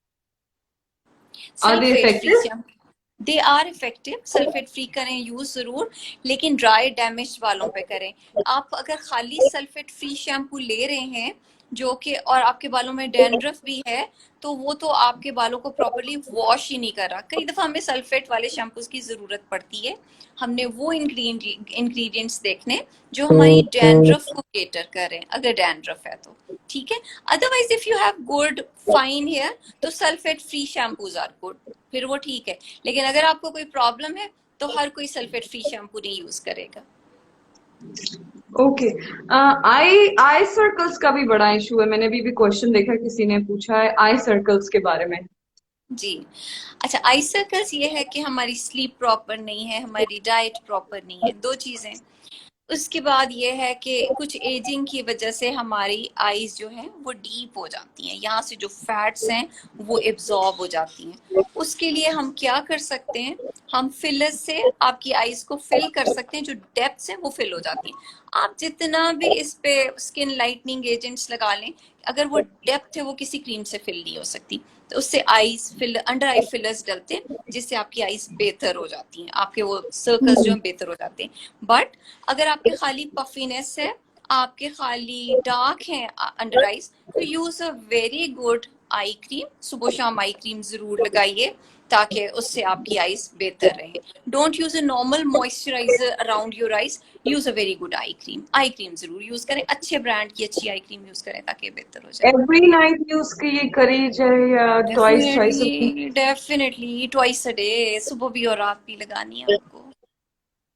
are they sulphate free effective? Shampoo, they are effective, sulphate free करें यूज जरूर, लेकिन ड्राई डैमेज वालों पे करें। आप अगर खाली सल्फेट फ्री शैम्पू ले रहे हैं जो कि, और आपके बालों में डैंड्रफ भी है, तो वो तो आपके बालों को प्रॉपर्ली वॉश ही नहीं कर रहा। कई दफा हमें सल्फेट वाले शैम्पूज की जरूरत पड़ती है, हमने वो इंग्रेडिएंट्स देखने जो हमारी डैंड्रफ को केटर करें, अगर डैंड्रफ है तो ठीक है। Otherwise if you have good fine hair तो sulphate free shampoos are good, फिर वो ठीक है। लेकिन अगर आपको कोई प्रॉब्लम है तो हर कोई सल्फेट फ्री शैम्पू नहीं यूज करेगा। ओके। आई आई सर्कल्स का भी बड़ा इशू है, मैंने भी क्वेश्चन देखा, किसी ने पूछा है आई सर्कल्स के बारे में। जी। अच्छा, आई सर्कल्स ये है कि हमारी स्लीप प्रॉपर नहीं है, हमारी डाइट प्रॉपर नहीं है, दो चीजें। उसके बाद ये है कि कुछ एजिंग की वजह से हमारी आईज जो है वो डीप हो जाती हैं, यहाँ से जो फैट्स हैं वो एब्जॉर्ब हो जाती हैं। उसके लिए हम क्या कर सकते हैं, हम फिलर से आपकी आईज को फिल कर सकते हैं, जो डेप्थ है वो फिल हो जाती हैं। आप जितना भी इस पे स्किन लाइटनिंग एजेंट्स लगा लें, अगर वो डेप्थ है वो किसी क्रीम से फिल नहीं हो सकती। तो उससे आईज फिल, अंडर आई फिलर्स डलते हैं, जिससे आपकी आईज बेहतर हो जाती हैं, आपके वो सर्कल्स जो हैं बेहतर हो जाते हैं। बट अगर आपके खाली पफीनेस है, आपके खाली डार्क है अंडर आईज, तो use a very good eye cream, सुबह शाम आई क्रीम जरूर लगाइए, ताकि उससे आपकी आईज बेहतर रहे। Don't use a normal moisturiser around your eyes, use a very good eye cream. Eye cream जरूर यूज करें, अच्छे ब्रांड की अच्छी आई क्रीम यूज करें ताकि बेहतर हो जाए। एवरी नाइट यूज की ये करी जाए या twice twice? Definitely definitely twice a day, सुबह भी और रात भी लगानी है आपको।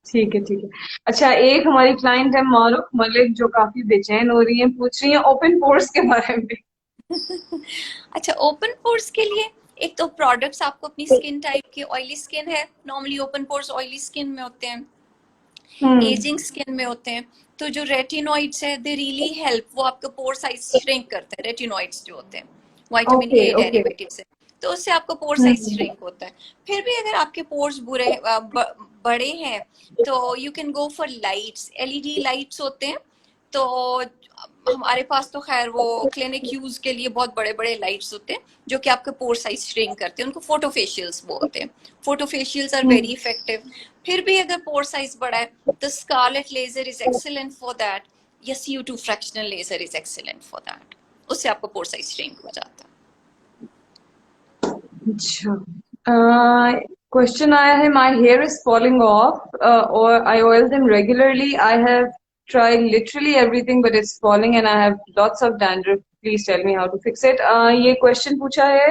ठीक है, ठीक है। अच्छा, एक हमारी क्लाइंट है मारूफ मलिक, जो काफी बेचैन हो रही है, पूछ रही है ओपन पोर्स के बारे में। अच्छा, ओपन पोर्स के लिए एक तो प्रोडक्ट्स आपको अपनी स्किन टाइप की, ऑयली स्किन है, normally open pores oily skin में होते हैं, हम्म। एजिंग स्किन में होते हैं। तो जो रेटिनॉइड्स है दे रियली हेल्प, वो आपका पोर साइज श्रिंक करते हैं, रेटिनॉइड्स जो होते हैं विटामिन ओके, ए ओके। डेरिवेटिव्स है, तो उससे आपका पोर साइज हम्म। श्रिंक होता है। फिर भी अगर आपके पोर्स बड़े हैं, तो you can go for lights, LED lights होते हैं। तो हमारे पास तो खैर वो क्लिनिक यूज के लिए बहुत बड़े बड़े लाइट्स होते हैं, जो कि आपका पोर साइज श्रिंक करते हैं, उनको फोटोफेशियल्स बोलते हैं। फोटोफेशियल्स आर वेरी हम्म। इफेक्टिव। फिर भी अगर पोर साइज बड़ा है, the scarlet laser is excellent for that, या CO2 fractional laser is excellent for that, उससे आपको पोर साइज श्रिंक हो जाता है। अच्छा, क्वेश्चन आया है, my hair is falling off और I oil them regularly, I have tried literally everything but it's falling and I have lots of dandruff, please tell me how to fix it. ये क्वेश्चन पूछा है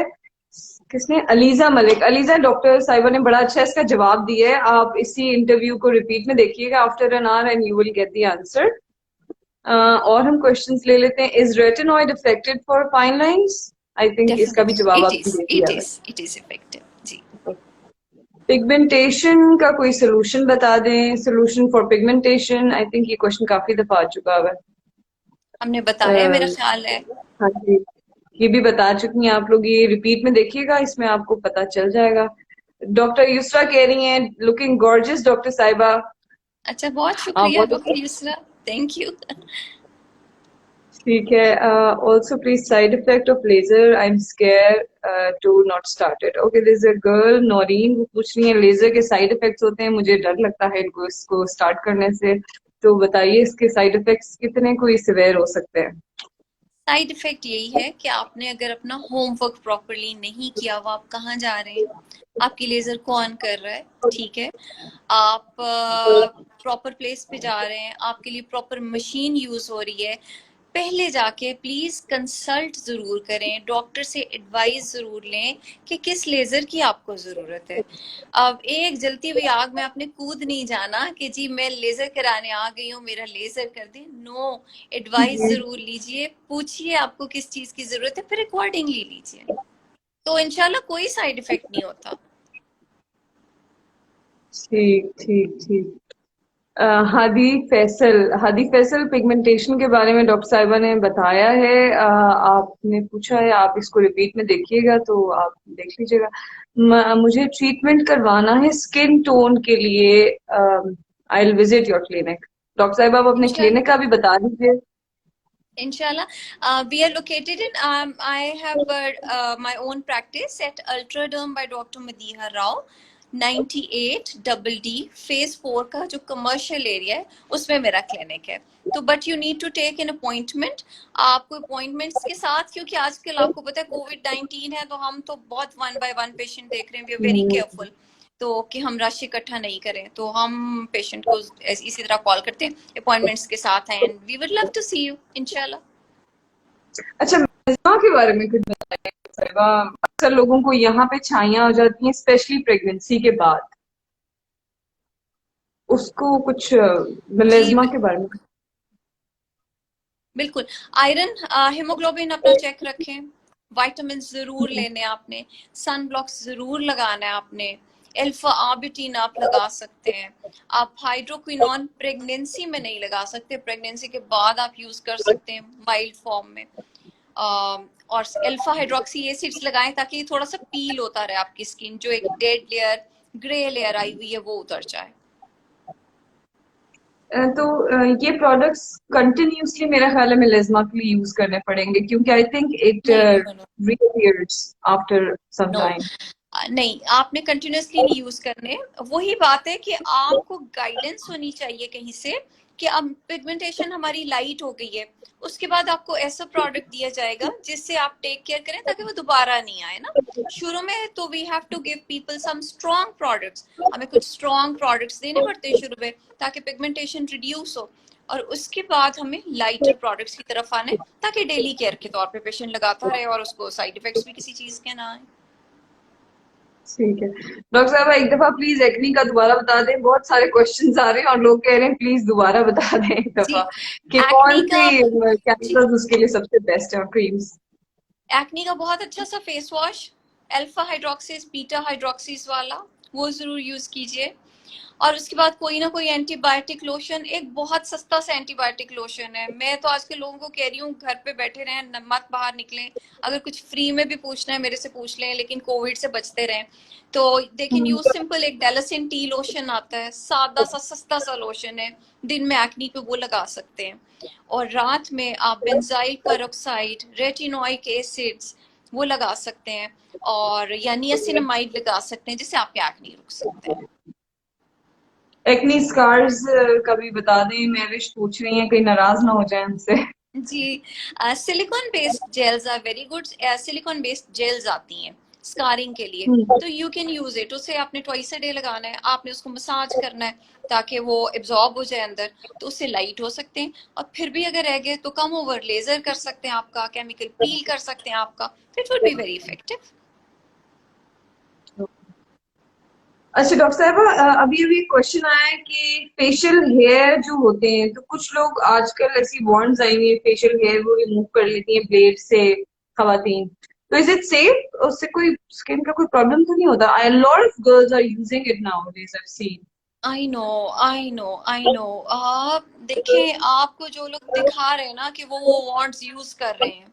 किसने? अलीजा मलिक। अलीजा, डॉक्टर साहिबा ने बड़ा अच्छा इसका जवाब दिया है, आप इसी इंटरव्यू को रिपीट में देखिएगा after an hour and you will get the answer. और हम क्वेश्चंस ले लेते हैं। Is retinoid affected for fine lines? I think इसका भी डेफिनेटली जवाब इट आपने इज दे इट दिया है। इज इट इज इफेक्टिव जी। पिगमेंटेशन का कोई सोल्यूशन बता दें, solution for pigmentation. I think ये क्वेश्चन काफी दफा आ चुका है। हमने बताया है, मेरा अह, ख्याल है। हाँ जी, ये भी बता चुकी हैं आप लोग, ये रिपीट में देखिएगा, इसमें आपको पता चल जाएगा। डॉक्टर युसरा कह रही हैं लुकिंग गॉर्जियस डॉक्टर साहिबा। अच्छा, बहुत आप शुक्रिया डॉक्टर युसरा, थैंक यू। ठीक है। Also please side effect of laser, I am scared to not start it. Okay, this a girl Naureen, वो पूछ रही है लेजर के साइड इफेक्ट्स होते हैं, मुझे डर लगता है इनको इसको स्टार्ट करने से, तो बताइए इसके साइड इफेक्ट्स कितने कोई सिवियर हो सकते हैं? साइड इफेक्ट यही है कि आपने अगर अपना होमवर्क प्रॉपरली नहीं किया हुआ, आप कहाँ जा रहे हैं, आपकी लेजर कौन कर रहा है, ठीक है, आप प्रॉपर प्लेस पे जा रहे हैं, आपके लिए प्रॉपर मशीन यूज हो रही है, पहले जाके प्लीज कंसल्ट जरूर करें, डॉक्टर से एडवाइस जरूर लें कि किस लेजर की आपको जरूरत है। अब एक जलती हुई आग में आपने कूद नहीं जाना कि जी मैं लेजर कराने आ गई हूँ, मेरा लेजर कर दे। नो, एडवाइस जरूर लीजिए, पूछिए आपको किस चीज की जरूरत है, फिर अकॉर्डिंगली लीजिए, तो इंशाल्लाह कोई साइड इफेक्ट नहीं होता। ठीक, ठीक, ठीक। हादी फैसल पिगमेंटेशन के बारे में डॉक्टर साहिबा ने बताया है। आपने पूछा है, आप इसको रिपीट में देखिएगा तो आप देख लीजिएगा। मुझे ट्रीटमेंट करवाना है स्किन टोन के लिए, I will visit your clinic. Doctor साहिबा, आप अपने इंशाल्लाह क्लिनिक का भी बता दीजिए। Inshallah, we are located in. I have my own practice at Ultraderm by Dr. Madiha Rao, 98 double D phase 4 का जो commercial area है उसमें मेरा clinic है। तो but you need to take an appointment। आपको appointments के साथ, क्योंकि आजकल आपको पता है COVID-19 है, तो हम तो बहुत one by one patient देख रहे हैं, we are very careful, तो कि हम रश इकट्ठा नहीं करें, तो हम पेशेंट को इसी तरह कॉल करते हैं अपॉइंटमेंट्स के साथ, and we would love to see you इंशाल्लाह। अच्छा, मेजमा के बारे में कुछ बताइए डॉक्टर साहिबा। अक्सर लोगों को यहाँ पे छाइयाँ हो जाती हैं, स्पेशली प्रेगनेंसी के बाद, उसको कुछ जी मेलेज़मा के बारे में। बिल्कुल। आयरन, हीमोग्लोबिन अपना चेक रखें, विटामिन जरूर लेने आपने, सन ब्लॉक्स जरूर लगाना है आपने, अल्फा आर्बिटिन आप लगा सकते हैं। आप हाइड्रोक्विनोन प्रेगनेंसी में नहीं लगा सकते, प्रेगनेंसी के बाद आप यूज कर सकते हैं माइल्ड फॉर्म में। और अल्फा हाइड्रोक्सी एसिड्स लगाएं ताकि थोड़ा सा पील होता रहे आपकी स्किन, जो एक dead layer, grey layer I हुई है वो उतर जाए। तो ये प्रोडक्ट्स कंटिन्यूसली मेरा ख्याल है मेलेज्मा के लिए यूज करने पड़ेंगे, क्योंकि आई थिंक इट नहीं, no, reappears after some no, time. नहीं, आपने कंटिन्यूसली नहीं यूज करने। वही बात है कि आपको गाइडेंस होनी चाहिए कहीं से कि अब पिगमेंटेशन हमारी लाइट हो गई है, उसके बाद आपको ऐसा प्रोडक्ट दिया जाएगा जिससे आप टेक केयर करें ताकि वो दोबारा नहीं आए ना। शुरू में तो we have to give people some strong products, हमें कुछ स्ट्रॉन्ग प्रोडक्ट्स देने पड़ते हैं शुरू में ताकि पिगमेंटेशन रिड्यूस हो, और उसके बाद हमें लाइटर प्रोडक्ट्स की तरफ आना है ताकि डेली केयर के तौर पे पेशेंट लगाता रहे और उसको साइड इफेक्ट्स भी किसी चीज के ना आए। ठीक है डॉक्टर साहब, एक दफा प्लीज एक्नी का दोबारा बता दें, बहुत सारे क्वेश्चंस आ रहे हैं और लोग कह रहे हैं प्लीज दोबारा बता दें एक जी, दफा कि एक्ने कौन का, सी जी, केमिकल्स उसके लिए सबसे बेस्ट है और क्रीम्स। एक्ने का बहुत अच्छा सा फेस वॉश, अल्फा हाइड्रोक्सीज बीटा हाइड्रोक्सीज वाला, वो जरूर यूज कीजिए। और उसके बाद कोई ना कोई एंटीबायोटिक लोशन, एक बहुत सस्ता सा एंटीबायोटिक लोशन है, मैं तो आज के लोगों को कह रही हूँ घर पे बैठे रहें, मत बाहर निकलें, अगर कुछ फ्री में भी पूछना है मेरे से पूछ लें, लेकिन कोविड से बचते रहें। तो दे कैन यूज सिंपल, एक डेलासिन टी लोशन आता है, सादा सा सस्ता सा लोशन है, दिन में एक्नी पे वो लगा सकते हैं। और रात में आप बेंजाइल पेरोक्साइड, रेटिनोइक एसिड्स वो लगा सकते हैं, और या नियासिनामाइड लगा सकते हैं, जिससे आपके एक्ने रुक सकते हैं। एक्नी स्कार्स का भी बता दें, मैविश पूछ रही हैं, कहीं नाराज ना हो जाए हमसे। जी, silicone based gels are very good. Silicone based gels आती हैं स्कारिंग के लिए, तो यू कैन यूज इट। उसे आपने ट्वाइस अ डे लगाना है, आपने उसको मसाज करना है ताकि वो एब्जॉर्ब हो जाए अंदर, तो उससे लाइट हो सकते हैं। और फिर भी अगर रह गए तो कम ओवर लेजर कर सकते हैं आपका, केमिकल पील कर सकते हैं आपका, it would be very effective. अच्छा डॉक्टर साहब, अभी अभी क्वेश्चन आया है कि फेशियल हेयर जो होते हैं, तो कुछ लोग आजकल ऐसी वार्न्स आई हुई है, फेशियल हेयर वो रिमूव कर लेती हैं ब्लेड से खवातीन, तो इज इट सेफ? उससे कोई स्किन का कोई प्रॉब्लम तो नहीं होता? I lot of girls are using it nowadays, I have seen. I know, I know, I know. आप देखें, आपको जो लोग दिखा रहे हैं ना कि वो वार्ड्स यूज कर रहे हैं,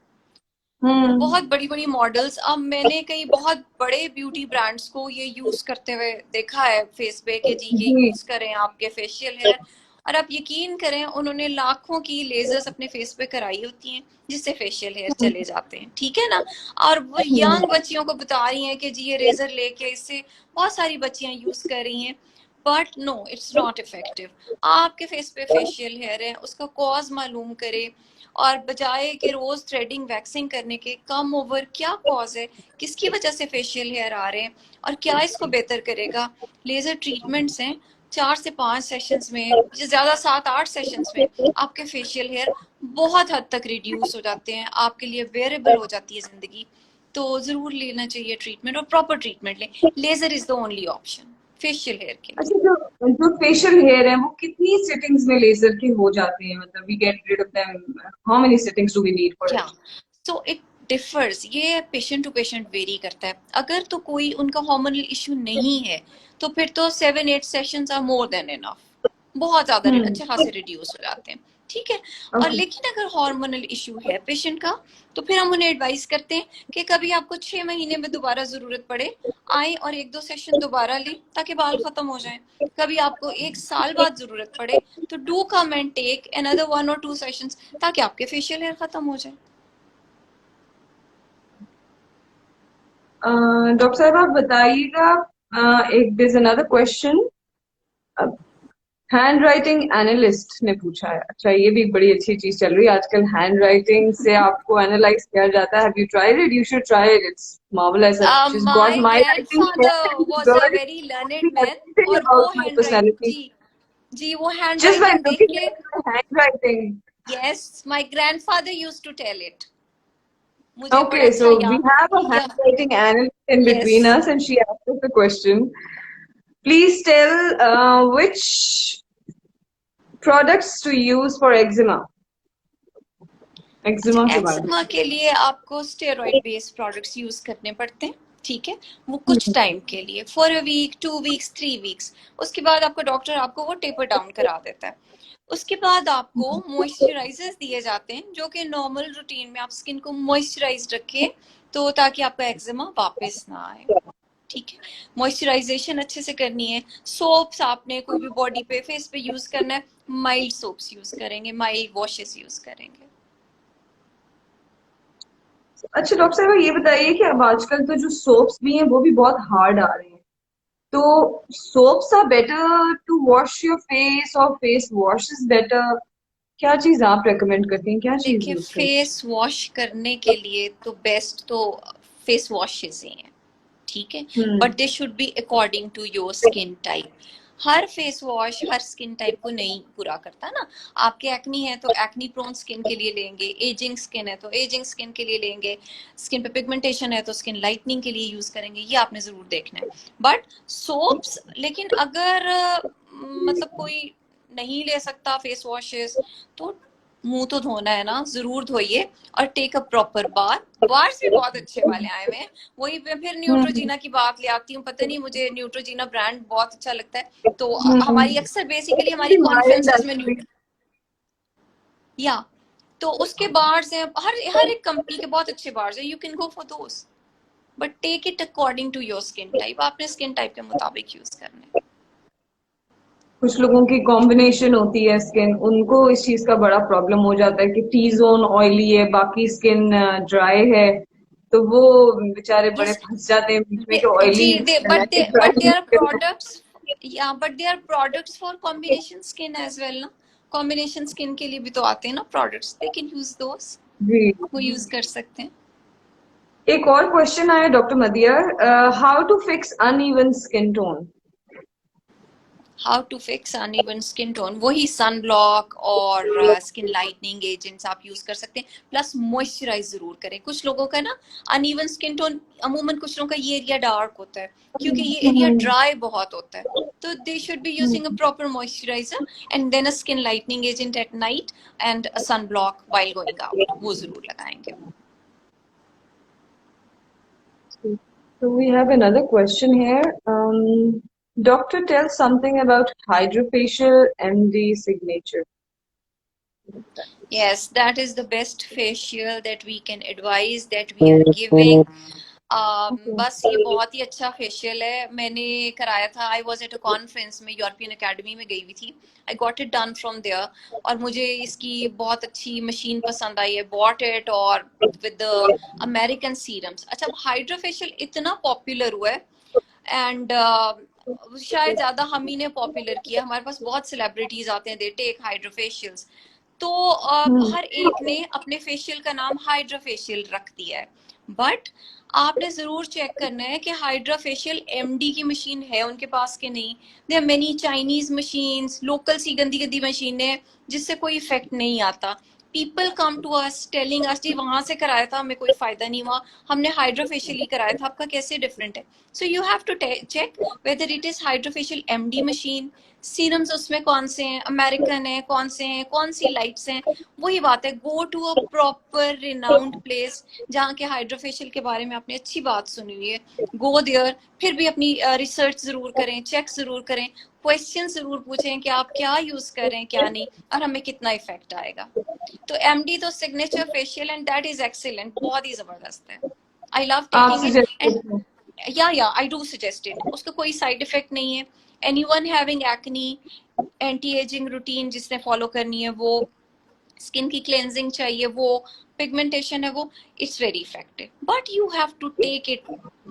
वो हम्म। बहुत बड़ी बड़ी मॉडल्स, अब मैंने कई बहुत बड़े ब्यूटी ब्रांड्स को ये यूज करते हुए देखा है फेस पे कि जी ये जी। यूज करें आपके फेशियल हेयर। और आप यकीन करें, उन्होंने लाखों की लेजर्स अपने फेस पे कराई होती हैं जिससे फेशियल हेयर चले जाते हैं, ठीक है ना। और वो यंग बच्चियों को बता रही हैं कि जी ये रेजर लेके इससे बहुत सारी बच्चियां यूज कर रही हैं, but no, it's not effective. आपके फेस पे फेशियल हेयर है, उसका कॉज मालूम करे, और बजाय कि रोज थ्रेडिंग वैक्सिंग करने के, कम ओवर क्या कॉज है, किसकी वजह से फेशियल हेयर आ रहे हैं और क्या इसको बेहतर करेगा। लेजर ट्रीटमेंट्स हैं, 4 से 5 सेशंस में, ज्यादा 7-8 सेशंस में आपके फेशियल हेयर बहुत हद तक रिड्यूस हो जाते हैं, आपके लिए वेरेबल हो जाती है जिंदगी। तो जरूर लेना चाहिए ट्रीटमेंट, और प्रॉपर ट्रीटमेंट लें। Laser is the only option facial hair के लिए। अच्छा, जो जो फेशियल हेयर है वो कितनी सिटिंग्स में लेजर के हो जाते हैं? मतलब we get rid of them, how many sittings do we need for या, इट? सो इट डिफर्स, ये पेशेंट टू पेशेंट वेरी करता है। अगर तो कोई उनका हार्मोनल इश्यू नहीं है तो फिर तो 7-8 sessions are more than enough, बहुत ज्यादा अच्छे खासे रिड्यूस हो जाते हैं, ठीक है। और ओके। लेकिन अगर हार्मोनल इश्यू है पेशेंट का, तो फिर हम उन्हें एडवाइस करते हैं कि कभी आपको 6 महीने में दोबारा जरूरत पड़े, आए और 1-2 सेशन दोबारा लें ताकि बाल खत्म हो जाए। कभी आपको 1 साल बाद जरूरत पड़े तो do come and take another 1 और 2 सेशंस ताकि आपके फेशियल हेयर खत्म हो जाए। डॉक्टर साहब आप बताइएगा, एक this another question, hand writing analyst ने पूछा है। अच्छा, ये भी एक बड़ी अच्छी चीज चल रही है आजकल, हैंड राइटिंग से आपको एनालाइज किया जाता है। Have you tried it? You should try it, it's marvellous. She got My my writing grandfather was a very learned man, everything और वो about my hand write, personality जी, जी, वो हैंड जस्ट बाय राइटिंग देख लुकिंग के, at my handwriting. Yes, my grandfather used to tell it, मुझे बड़ा Okay, अच्छा so we याद, have a या, handwriting analyst in yes. between us, and she asked us a question. Please tell which products to use for eczema. Eczema के बारे में। एक्जिमा के लिए आपको स्टेरॉइड बेस्ड प्रोडक्ट्स यूज करने पड़ते हैं, ठीक है, वो कुछ टाइम के लिए, for a week, 2 weeks, 3 weeks. उसके बाद आपको डॉक्टर आपको वो टेपर डाउन करा देता है। उसके बाद आपको मॉइस्चराइजर्स दिए जाते हैं जो कि नॉर्मल रूटीन में आप स्किन को मॉइस्चराइज रखें, तो ताकि आपका एक्जिमा वापस ना आए, ठीक है। मॉइस्चराइजेशन अच्छे से करनी है। सोप्स आपने कोई भी बॉडी पे, फेस पे यूज करना है, माइल्ड सोप्स यूज करेंगे, माइल्ड वॉशेस यूज करेंगे। अच्छा डॉक्टर साहब ये बताइए कि अब आजकल तो जो सोप्स भी हैं वो भी बहुत हार्ड आ रहे हैं, तो soaps are better to wash your face और फेस वॉश इज बेटर? क्या चीज आप रेकमेंड करती हैं, क्या चीज देखिए, यूज करती फेस वॉश करने के लिए तो बेस्ट तो फेस वॉशेस ही हैं, ठीक है, हैं? But they should be according to your skin type. हर फेस वॉश हर स्किन टाइप को नहीं पूरा करता ना। आपके एक्नी है तो एक्नी प्रोन स्किन के लिए लेंगे, एजिंग स्किन है तो एजिंग स्किन के लिए लेंगे, स्किन पे पिगमेंटेशन है तो स्किन लाइटनिंग के लिए यूज करेंगे, ये आपने जरूर देखना है। बट सोप्स, लेकिन अगर मतलब कोई नहीं ले सकता फेस वॉशेस, तो मुंह तो धोना है ना, जरूर धोइए और take a proper bath. Bars भी बहुत अच्छे वाले आए हुए हैं। वही मैं फिर हम्म न्यूट्रोजीना की बात ले आती हूँ, पता नहीं मुझे न्यूट्रोजीना ब्रांड बहुत अच्छा लगता है। तो हमारी हम्म अक्सर बेसिकली हमारी कॉन्फ्रेंसेस में एक्चुअली या तो उसके बार्स हैं, हर हर एक कंपनी के बहुत अच्छे बार्स हैं, you can go for those, but take it according to your skin type. आपने स्किन टाइप के मुताबिक यूज करना है। कुछ लोगों की कॉम्बिनेशन होती है स्किन, उनको इस चीज का बड़ा प्रॉब्लम हो जाता है कि टी जोन ऑयली है, बाकी स्किन ड्राई है, तो वो बेचारे बड़े Yes, फंस जाते हैं बीच में कि ऑयली जी दे है कि but they ड्राई are है। products, yeah, but they are products for combination skin as well ना। कॉम्बिनेशन स्किन के लिए भी तो आते हैं ना products, they can use those, जी। वो यूज कर सकते हैं। एक और क्वेश्चन आया डॉक्टर मदियर, how to fix uneven skin tone? How to fix uneven skin tone, वही सन ब्लॉक और स्किन लाइटनिंग एजेंट्स आप यूज कर सकते हैं, प्लस मॉइस्चराइज जरूर करें। कुछ लोगों का ना अनइवन स्किन टोन, अमूमन कुछ लोगों का ये एरिया डार्क होता है क्योंकि ये एरिया ड्राई बहुत होता है, तो they should be using a proper moisturiser and then a skin lightening agent at night and a sun block while going out, वो जरूर लगाएंगे। So we have another question here. Doctor, tell something about hydrofacial MD signature. Yes, that is the best facial that we can advise, that we are giving. Okay. बस ये बहुत ही अच्छा फेशियल है, मैंने कराया था। I was at a conference में, यूरोपियन अकेडमी में गई हुई थी। I got it done from there, और मुझे इसकी बहुत अच्छी मशीन पसंद आई है, बॉट इट, और विद अमेरिकन सीरम्स। अच्छा, अब हाइड्रा फेशियल इतना पॉपुलर हुआ है, एंड शायद ज्यादा हम ही ने पॉपुलर किया। हमारे पास बहुत सेलिब्रिटीज आते हैं, दे टेक हाइड्रा फेशियल्स, तो Hmm. हर एक ने अपने फेशियल का नाम हाइड्रा फेशियल रख दिया है। बट आपने जरूर चेक करना है कि हाइड्रा फेशियल एमडी की मशीन है उनके पास कि नहीं। There are many Chinese machines, local सी गंदी गंदी मशीनें जिससे कोई इफेक्ट नहीं आता। People come to us telling us, जी वहां से कराया था हमें कोई फायदा नहीं हुआ, हमने हाइड्रा फेशियल ही कराया था, आपका कैसे डिफरेंट है। So you have to check whether it is hydra facial MD machine, serums उसमें कौन से हैं, अमेरिकन है कौन से हैं, कौन सी लाइट्स हैं। वही बात है, go to a proper renowned place जहाँ के हाइड्रोफेशियल के बारे में आपने अच्छी बात सुनी हुई है, गो देयर। फिर भी अपनी रिसर्च जरूर करें, चेक जरूर करें, क्वेश्चन जरूर पूछें कि आप क्या यूज कर रहे हैं क्या नहीं, और हमें कितना इफेक्ट आएगा। तो एमडी तो signature facial and that is excellent, बहुत ही जबरदस्त है। आई लव आप टेकिंग इट सजेस्ट एंड करते हैं? या आई डू सजेस्ट इट, उसका कोई साइड इफेक्ट नहीं है। Anyone having acne, anti ageing routine जिसने फॉलो करनी है वो, स्किन की क्लेंजिंग चाहिए वो, पिगमेंटेशन है वो, it's very effective, but you have to take it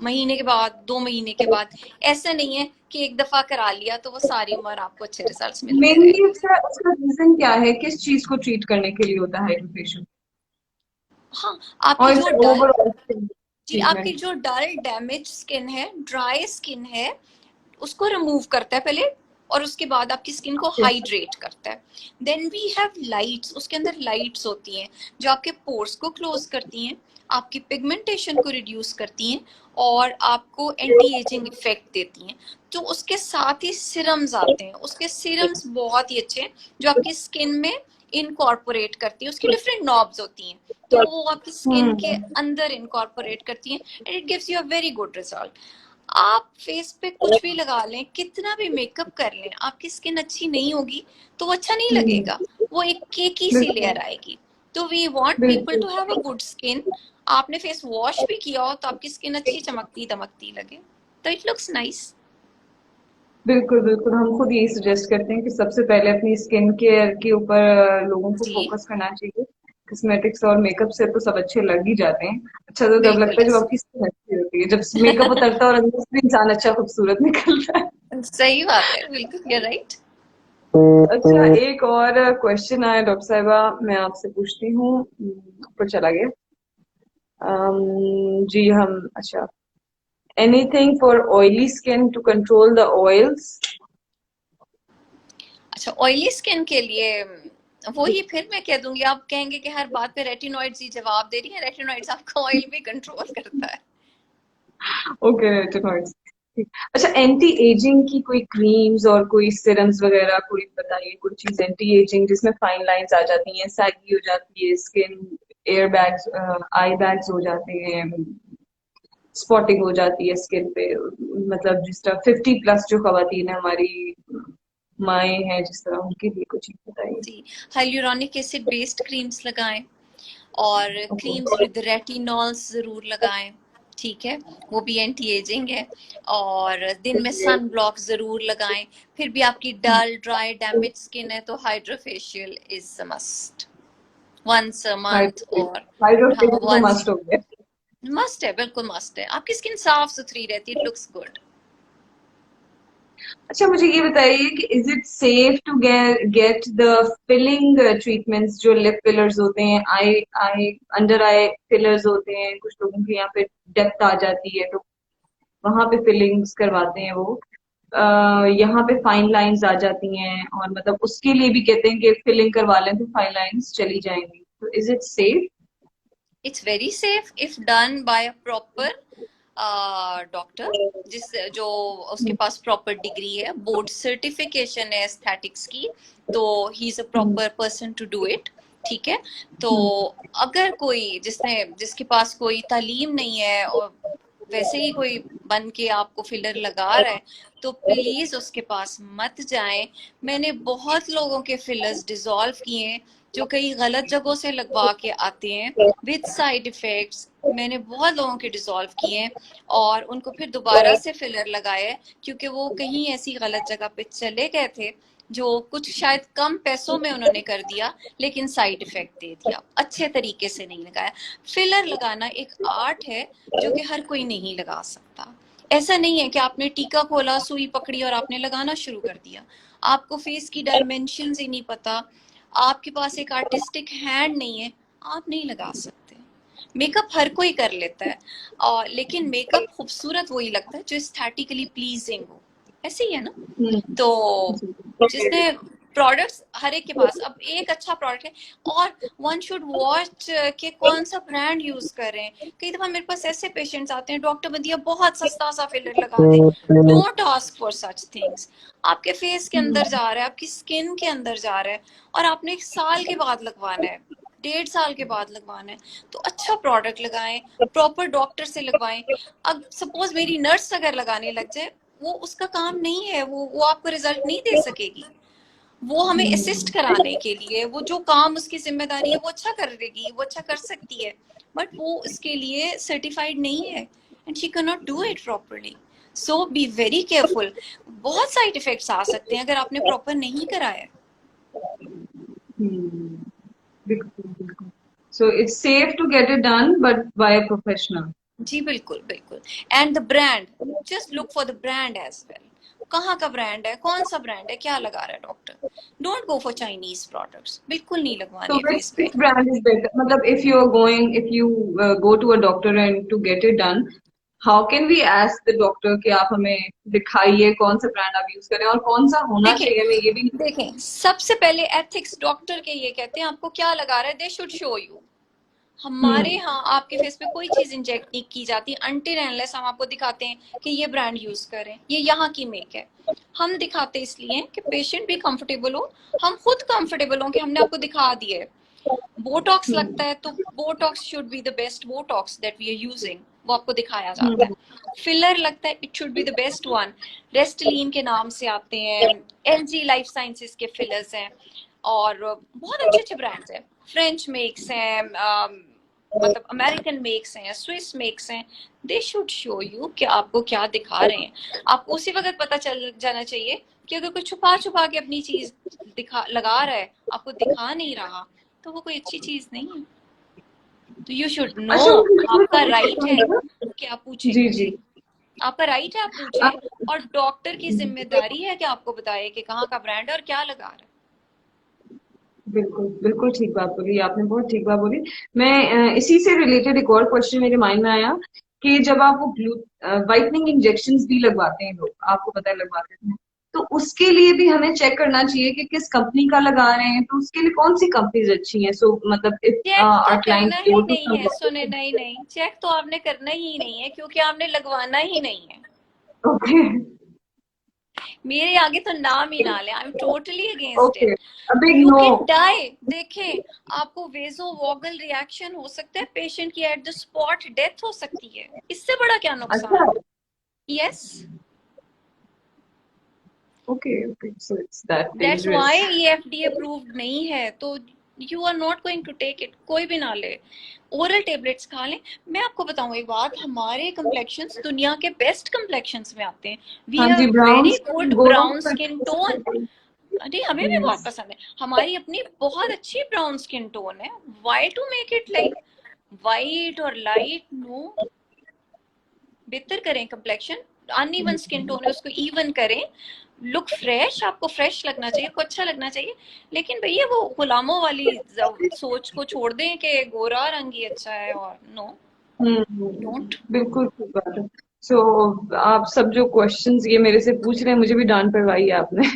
महीने के बाद, 2 महीने के बाद। ऐसा नहीं है कि एक दफा करा लिया तो वो सारी उम्र आपको अच्छे रिजल्ट्स मिलते मेनली रहेंगे। इसका इसका रीजन क्या है, किस चीज को ट्रीट करने के लिए होता है हाइड्रोफेशियल? हाँ, और आपकी जो इसका डल ओवरऑल जी आपकी ट्रीटमेंट? जो डल डैमेज स्किन है, ड्राई स्किन है, उसको रिमूव करता है पहले, और उसके बाद आपकी स्किन को हाइड्रेट करता है। देन वी हैव लाइट्स, उसके अंदर लाइट्स होती हैं जो आपके पोर्स को क्लोज करती हैं, आपकी पिगमेंटेशन को रिड्यूस करती हैं, और आपको एंटी एजिंग इफेक्ट देती हैं। तो उसके साथ ही सिरम्स आते हैं, उसके सिरम्स बहुत ही अच्छे हैं जो आपकी स्किन में इनकॉर्पोरेट करती है, उसकी डिफरेंट नॉब्स होती हैं, तो वो आपकी स्किन के अंदर इनकॉर्पोरेट करती हैं and it gives you a very good result. आप फेस पे कुछ भी लगा लें, कितना भी मेकअप कर लें, आपकी स्किन अच्छी नहीं होगी तो वो अच्छा नहीं लगेगा, वो एक केकी सी लेयर बिल्कुल आएगी। तो वी वांट पीपल बिल्कुल to have a good skin. आपने फेस वॉश भी किया हो तो आपकी स्किन अच्छी चमकती दमकती लगे, तो इट लुक्स नाइस। बिल्कुल बिल्कुल, हम खुद यही सजेस्ट करते हैं कि सबसे पहले अपनी स्किन केयर के ऊपर लोगों को जी फोकस करना चाहिए। कॉस्मेटिक्स और मेकअप से तो सब अच्छे लग ही जाते हैं। अच्छा तो जब बिल्कुल लगता है जब ऐसे, आपकी स्किन अच्छी होती है, जब मेकअप उतरता है और अंदर से इंसान अच्छा खूबसूरत निकलता है। सही बात है, बिल्कुल यू राइट। अच्छा, एक और क्वेश्चन आया डॉक्टर साहिबा, मैं आपसे पूछती हूँ। ऊपर चला गया। जी हम अच्छा, anything for oily skin to control the oils? अच्छा, ऑयली स्किन के लिए वही फिर मैं कह दूंगी, आप कहेंगे कि हर बात पे रेटिनॉइड्स ही जवाब दे रही है। रेटिनॉइड्स आपका ऑयल भी कंट्रोल करता है। Okay, retinoids. अच्छा, एंटी एजिंग की कोई क्रीम्स और कोई सिरम्स वगैरह कोई बताइए, कोई चीज एंटी एजिंग जिसमें फाइन लाइंस आ जाती हैं, सैगी हो जाती है स्किन, एयर बैग्स, आई बैग्स हो जाते हैं, स्पॉटिंग हो जाती है स्किन पे, मतलब जिस तरह 50+ जो खवातीन है हमारी माएँ हैं, जिस तरह उनके लिए कुछ चीज बताइए। जी, हाइलुरोनिक एसिड बेस्ड क्रीम्स लगाएं और ओके। क्रीम्स विद रेटिनॉल्स जरूर लगाएं, ठीक है, वो भी एंटी एजिंग है। और दिन में सन ब्लॉक जरूर लगाएं। फिर भी आपकी डल ड्राई डैमेज स्किन है तो hydrofacial is a must, once a month और हाँ हाइड्रोफेशियल तो वंस, मस्ट हो गया। मस्ट है, बिल्कुल मस्ट है। आपकी स्किन साफ सुथरी रहती है, इट लुक्स गुड। अच्छा, मुझे ये बताइए कि is it safe to get the filling treatments, जो लिप फिलर्स होते हैं, आई आई अंडर आई फिलर्स होते हैं, कुछ लोगों के यहाँ पे डेप्थ आ जाती है तो वहां पे फिलिंग्स करवाते हैं वो, यहाँ पे फाइन लाइंस आ जाती हैं और मतलब उसके लिए भी कहते हैं कि फिलिंग करवा लें तो फाइन लाइंस चली जाएंगी, तो is it safe? It's very safe if done by a proper doctor, जिस जो उसके पास प्रॉपर डिग्री है, बोर्ड सर्टिफिकेशन है एस्थेटिक्स की, तो he is a proper person to do it, ठीक है। तो अगर कोई जिसके पास कोई तालीम नहीं है और वैसे ही कोई बन के आपको फिलर लगा रहा है, तो प्लीज उसके पास मत जाएं। मैंने बहुत लोगों के फिलर्स डिसॉल्व किए हैं जो कई गलत जगहों से लगवा के आते हैं विद साइड इफेक्ट्स। मैंने बहुत लोगों के डिसॉल्व किए हैं और उनको फिर दोबारा से फिलर लगाए, क्योंकि वो कहीं ऐसी गलत जगह पे चले गए थे जो कुछ शायद कम पैसों में उन्होंने कर दिया, लेकिन साइड इफेक्ट दे दिया, अच्छे तरीके से नहीं लगाया। फिलर लगाना एक आर्ट है जो कि हर कोई नहीं लगा सकता। ऐसा नहीं है कि आपने टीका खोला, सुई पकड़ी और आपने लगाना शुरू कर दिया। आपको फेस की डायमेंशंस ही नहीं पता, आपके पास एक आर्टिस्टिक हैंड नहीं है, आप नहीं लगा सकते। मेकअप हर कोई कर लेता है, और लेकिन मेकअप खूबसूरत वही लगता है जो एस्थेटिकली प्लीजिंग हो, ऐसे ही है ना। तो जिसने प्रोडक्ट्स हर एक के पास, अब एक अच्छा प्रोडक्ट है और वन शुड वॉच कि कौन सा ब्रांड यूज कर रहे हैं। कई दफा मेरे पास ऐसे पेशेंट्स आते हैं, डॉक्टर बदिया बहुत सस्ता सा फिलर लगा दे। Don't ask for such things. आपके फेस के अंदर जा रहा है, आपकी स्किन के अंदर जा रहा है और आपने 1 साल के बाद लगवाना है, 1.5 साल के बाद लगवाना है, तो अच्छा प्रोडक्ट लगाएं, प्रॉपर डॉक्टर से लगवाएं। अब सपोज मेरी नर्स अगर लगाने लग जाए, वो उसका काम नहीं है, वो आपको रिजल्ट नहीं दे सकेगी। वो हमें असिस्ट कराने के लिए, वो जो काम उसकी जिम्मेदारी है वो अच्छा कर देगी, वो अच्छा कर सकती है, बट वो इसके लिए सर्टिफाइड नहीं है and she can not do it properly. So be very careful. बहुत साइड इफेक्ट्स आ सकते हैं अगर आपने प्रॉपर नहीं कराया। बिल्कुल बिल्कुल। So it's safe to get it done but by a professional. जी बिल्कुल बिल्कुल। And the brand, just look for the brand as well. कहाँ का ब्रांड है, कौन सा ब्रांड है, क्या लगा रहा है doctor. Don't go for Chinese products, बिल्कुल नहीं So लगवाने which फेस पे। which brand is better? मतलब if you go to a doctor and to get it done, how can we ask the doctor कि आप हमें दिखाइए कौन सा ब्रांड आप यूज करें और कौन सा होना देखें चाहिए, मैं ये भी। देखें सबसे पहले एथिक्स डॉक्टर के ये कहते हैं आपको क्या लगा रहा है, दे शुड शो यू। हमारे यहाँ आपके फेस पे कोई चीज इंजेक्ट नहीं की जाती अनटिल एनलेस हम आपको दिखाते हैं कि ये ब्रांड यूज करें, ये यहाँ की मेक है। हम दिखाते इसलिए कि पेशेंट भी कंफर्टेबल हो, हम खुद कंफर्टेबल हो कि हमने आपको दिखा दिया है। बोटॉक्स लगता है तो Botox should be the best Botox that we are using, वो आपको दिखाया जाता है। फिलर लगता है, it should be the best one. Restylane के नाम से आते हैं, एलजी लाइफ साइंसेस के फिलर्स हैं, और बहुत अच्छे अच्छे ब्रांड्स हैं। फ्रेंच मेक्स हैं, मतलब अमेरिकन मेक्स हैं, स्विस मेक्स हैं। दे शुड शो यू कि आपको क्या दिखा रहे हैं। आपको उसी वक्त पता चल जाना चाहिए कि अगर कोई छुपा छुपा के अपनी चीज दिखा लगा रहा है, आपको दिखा नहीं रहा, तो वो कोई अच्छी चीज नहीं है। तो यू शुड नो, अच्छा, आपका राइट है कि आप पूछे। जी जी। आपका राइट है, आप पूछे, और डॉक्टर की जिम्मेदारी है कि आपको बताए कि कहाँ का ब्रांड है और क्या लगा रहा है। बिल्कुल बिल्कुल ठीक बात बोली आपने, बहुत ठीक बात बोली। मैं इसी से रिलेटेड एक और क्वेश्चन मेरे माइंड में आया कि जब आप वो ब्लू वाइटनिंग इंजेक्शंस भी लगवाते हैं लोग, आपको पता है लगवाते हैं, तो उसके लिए भी हमें चेक करना चाहिए कि किस कंपनी का लगा रहे हैं, तो उसके लिए कौन सी कंपनीज अच्छी हैं। सो मतलब इफ चेक तो आवर करना क्लाइंट्स ही गो टू नहीं है, सुने, नहीं नहीं, चेक तो आपने करना ही नहीं है क्योंकि आपने लगवाना ही नहीं है। ओके मेरे आगे तो नाम ही ना ले, I am totally against okay, it. A big you know. Can die. देखें, आपको वेजो वॉगल रिएक्शन हो सकता है, पेशेंट की एट द स्पॉट डेथ हो सकती है, इससे बड़ा क्या अच्छा, नुकसान है। Yes, okay okay, so it's that that's dangerous. Why ये एफडीए अप्रूव्ड नहीं है, तो you are not going to take it. कोई भी ना ले, ओरल टेबलेट्स खा लें। मैं आपको बताऊं एक बात, हमारे कम्प्लेक्शंस दुनिया के बेस्ट कम्प्लेक्शंस में आते हैं। वी हाँ हैव जी, ब्राउन वेरी स्किन, गुड गोरों ब्राउन को स्किन टोन। अरे हमें भी बहुत पसंद है, हमारी अपनी बहुत अच्छी ब्राउन स्किन टोन है। Why to make it like white और लाइट? नो, बेहतर करें कम्प्लेक्शन। अनइवन स्किन टोन है, उसको इवन करें। लुक फ्रेश, आपको फ्रेश लगना चाहिए, आपको अच्छा लगना चाहिए। लेकिन भैया वो गुलामों वाली सोच को छोड़ दें कि गोरा रंग ही अच्छा है, और नो, डोंट। बिल्कुल ठीक बात है। सो आप सब जो क्वेश्चंस ये मेरे से पूछ रहे हैं, मुझे भी डांट पड़वाई है आपने।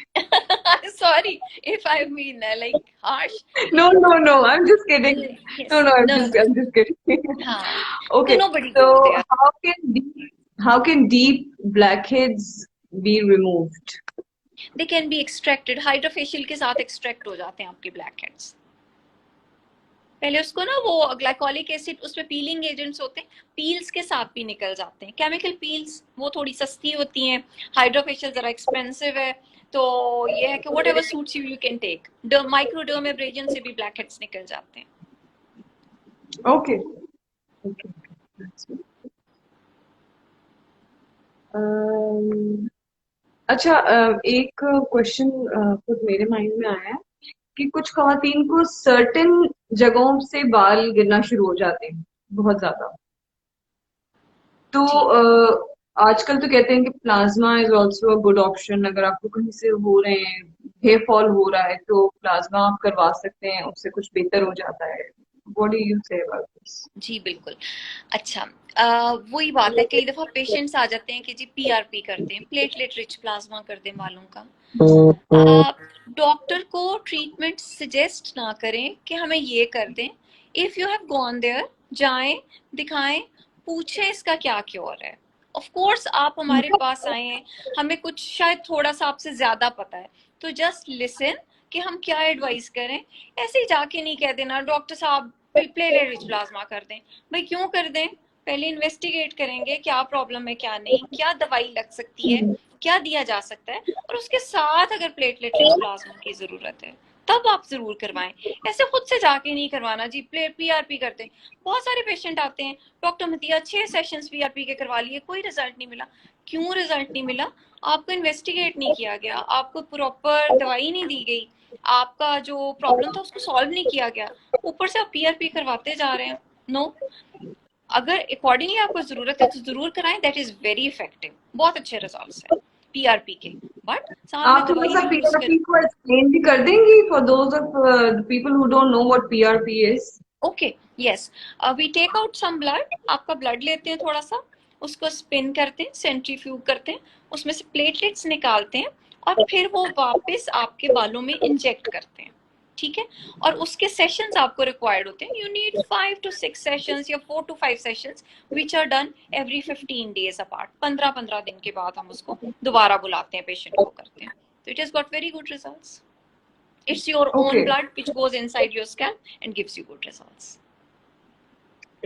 Sorry if I mean like harsh. No no no, I am just kidding. Yes, no no, no, I am just kidding. हाँ, तो okay, no buddy so go there. how can deep blackheads be removed? They can be extracted, hydrofacial के साथ एक्सट्रैक्ट हो जाते हैं आपके ब्लैक हेड्स। पहले उसको ना वो ग्लाइकोलिक एसिड, उसमें पीलिंग एजेंट्स होते हैं, पील्स के साथ भी निकल जाते हैं। केमिकल पील्स वो थोड़ी सस्ती होती हैं, हाइड्रोफेशियल जरा एक्सपेंसिव है। तो ये है कि whatever suits you, you can take. Microdermabrasion से भी ब्लैक हेड्स निकल जाते हैं। Okay okay. अच्छा, एक क्वेश्चन खुद मेरे माइंड में आया है कि कुछ खवातीन को सर्टेन जगहों से बाल गिरना शुरू हो जाते हैं बहुत ज्यादा। तो जी, आजकल तो कहते हैं कि plasma is also a good option. अगर आपको कहीं से हो रहे हैं, हेयर फॉल हो रहा है, तो प्लाज्मा आप करवा सकते हैं, उससे कुछ बेहतर हो जाता है। What do you say about this? जी बिल्कुल। अच्छा, वही बात है, कई दफा पेशेंट्स आ जाते हैं कि जी पीआरपी करते हैं, प्लेटलेट रिच प्लाज्मा कर दें बालों का। डॉक्टर को ट्रीटमेंट सजेस्ट ना करें कि हमें ये कर दें। If you have gone there, जाएं, दिखाएं, पूछें इसका क्या क्योर है। ऑफ कोर्स आप हमारे पास आए हैं, हमें कुछ शायद थोड़ा सा आपसे ज्यादा पता है, तो जस्ट लिसन कि हम क्या एडवाइस करें। ऐसे ही जाके नहीं कह देना डॉक्टर साहब प्लेटलेट रिच प्लाज्मा कर दें। भाई क्यों कर दें? पहले इन्वेस्टिगेट करेंगे क्या प्रॉब्लम है, क्या नहीं, क्या दवाई लग सकती है, क्या दिया जा सकता है, और उसके साथ अगर प्लेटलेट रिच प्लाज्मा की जरूरत है तब आप जरूर करवाएं। ऐसे खुद से जाके नहीं करवाना जी पीआरपी करते हैं। बहुत सारे पेशेंट आते हैं, डॉक्टर मतिया 6 सेशंस पीआरपी के करवा लिए, कोई रिजल्ट नहीं मिला। क्यों रिजल्ट नहीं मिला? आपको इन्वेस्टिगेट नहीं किया गया, आपको प्रॉपर दवाई नहीं दी गई, आपका जो प्रॉब्लम था उसको सॉल्व नहीं किया गया, ऊपर से आप पीआरपी करवाते जा रहे हैं। नो, अगर अकॉर्डिंगली आपको जरूरत है तो जरूर कराएं, दैट इज वेरी इफेक्टिव, बहुत अच्छे रिजल्ट्स हैं पीआरपी के। बट साथ में आप थोड़ा दवाई सा भी यूज पीआरपी करें। को एक्सप्लेन भी कर देंगी for those of people who don't know what PRP is? Okay, yes, we take out some blood, आपका ब्लड लेते हैं थोड़ा सा, उसको स्पिन करते हैं, सेंट्रीफ्यूग करते हैं, उसमें से प्लेटलेट्स निकालते हैं, और फिर वो वापस आपके बालों में इंजेक्ट करते हैं। ठीक है। और उसके सेशंस आपको रिक्वायर्ड होते हैं, यू नीड 5 to 6 सेशंस या 4 to 5 sessions which are done every 15 days apart. 15 दिन के बाद हम उसको दोबारा बुलाते हैं, पेशेंट को करते हैं। तो it has got very good results. It's your own Okay. blood which goes inside your scalp and gives you good results.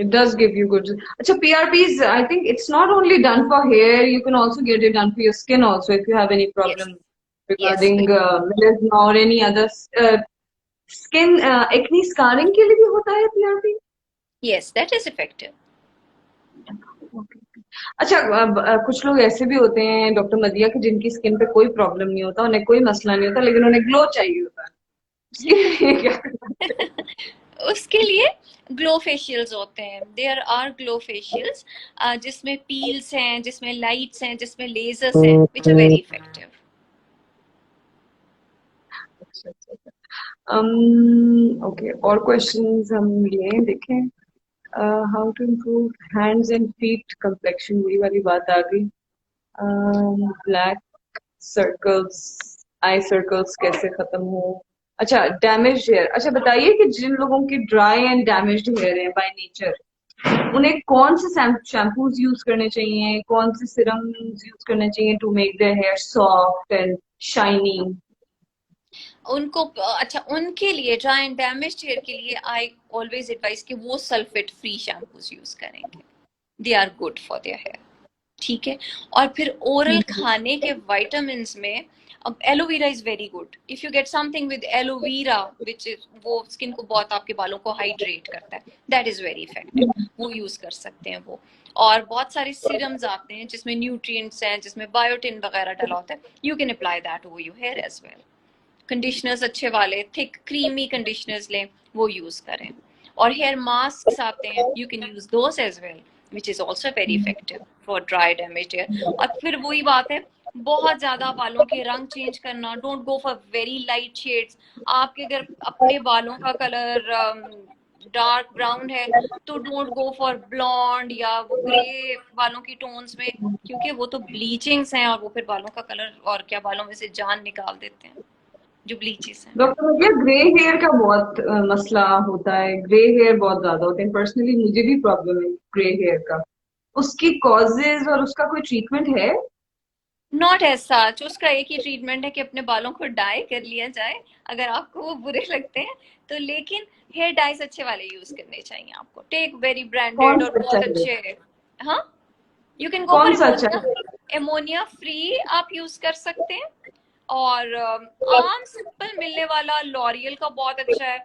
It does give you good. Acha, PRPs, I think it's not only done for hair, you can also get it done for your skin also if you have any Yes, problem yes, regarding melasma or any other skin acne scarring के लिए भी होता है PRP? yes, that is effective. अच्छा, कुछ लोग ऐसे भी होते हैं डॉक्टर मदिया की जिनकी स्किन पे कोई प्रॉब्लम नहीं होता, उन्हें कोई मसला नहीं होता, लेकिन उन्हें ग्लो चाहिए होता है, उसके लिए क्या करना चाहिए? उसके लिए ग्लो फेशियल्स होते हैं, देयर आर ग्लो फेशियल्स जिसमें पील्स हैं, जिसमें लाइट्स हैं, जिसमें लेजर्स हैं, which are very effective. Okay, और क्वेश्चंस हम ये देखें। How to improve hands and feet complexion, वही वाली बात आ गई। ब्लैक सर्कल्स, आई सर्कल्स कैसे खत्म हो? अच्छा, डैमेज हेयर, अच्छा बताइए कि जिन लोगों की ड्राई एंड डैमेज्ड हेयर है बाय नेचर, उन्हें कौन से शैम्पूज यूज करने चाहिए, कौन से सिरम्स यूज करने चाहिए to make their hair soft and shiny? उनको अच्छा, उनके लिए ड्राई एंड डैमेज्ड हेयर के लिए आई ऑलवेज एडवाइस कि वो सल्फेट फ्री शैम्पूज यूज करेंगे, they are good for their hair. ठीक है। और फिर ओरल खाने के विटामिन में अब aloe vera is very good, if you get something with aloe vera which is, वो स्किन को बहुत, आपके बालों को हाइड्रेट करता है, दैट इज वेरी इफेक्टिव, वो यूज कर सकते हैं वो। और बहुत सारे सीरम्स आते हैं जिसमें न्यूट्रिएंट्स हैं, जिसमें बायोटिन वगैरह डला होता है, you can apply that over your hair as well. Conditioners अच्छे वाले थिक क्रीमी कंडीशनर्स लें, वो यूज करें। और हेयर मास्क आते हैं, you can use those as well, which is also very effective for dry damage hair. और फिर वही बात है, बहुत ज्यादा बालों के रंग चेंज करना, don't go for very light shades. आपके अगर अपने बालों का कलर डार्क ब्राउन है तो डोंट गो फॉर ब्लॉन्ड या वो ग्रे बालों की टोन्स में, क्योंकि वो तो ब्लीचिंग्स हैं और वो फिर बालों का कलर और क्या, बालों में से जान निकाल देते हैं जो ब्लीचेस हैं। डॉक्टर भैया, ग्रे हेयर का बहुत मसला होता है, ग्रे हेयर बहुत ज्यादा होते हैं, पर्सनली मुझे भी प्रॉब्लम है ग्रे हेयर का, उसकी कॉजेज और उसका कोई ट्रीटमेंट है? नॉट एज सच, उसका एक ही ट्रीटमेंट है कि अपने बालों को डाई कर लिया जाए अगर आपको वो बुरे लगते हैं तो। लेकिन हेयर डाइज अच्छे वाले यूज करने चाहिए आपको, टेक वेरी ब्रांडेड कौन और सा अच्छा बहुत है? अच्छे। हाँ, यू कैन गो फॉर कौन सा अच्छा एमोनिया, है? एमोनिया फ्री आप यूज कर सकते हैं। और आम सिंपल मिलने वाला लॉरियल का बहुत अच्छा है।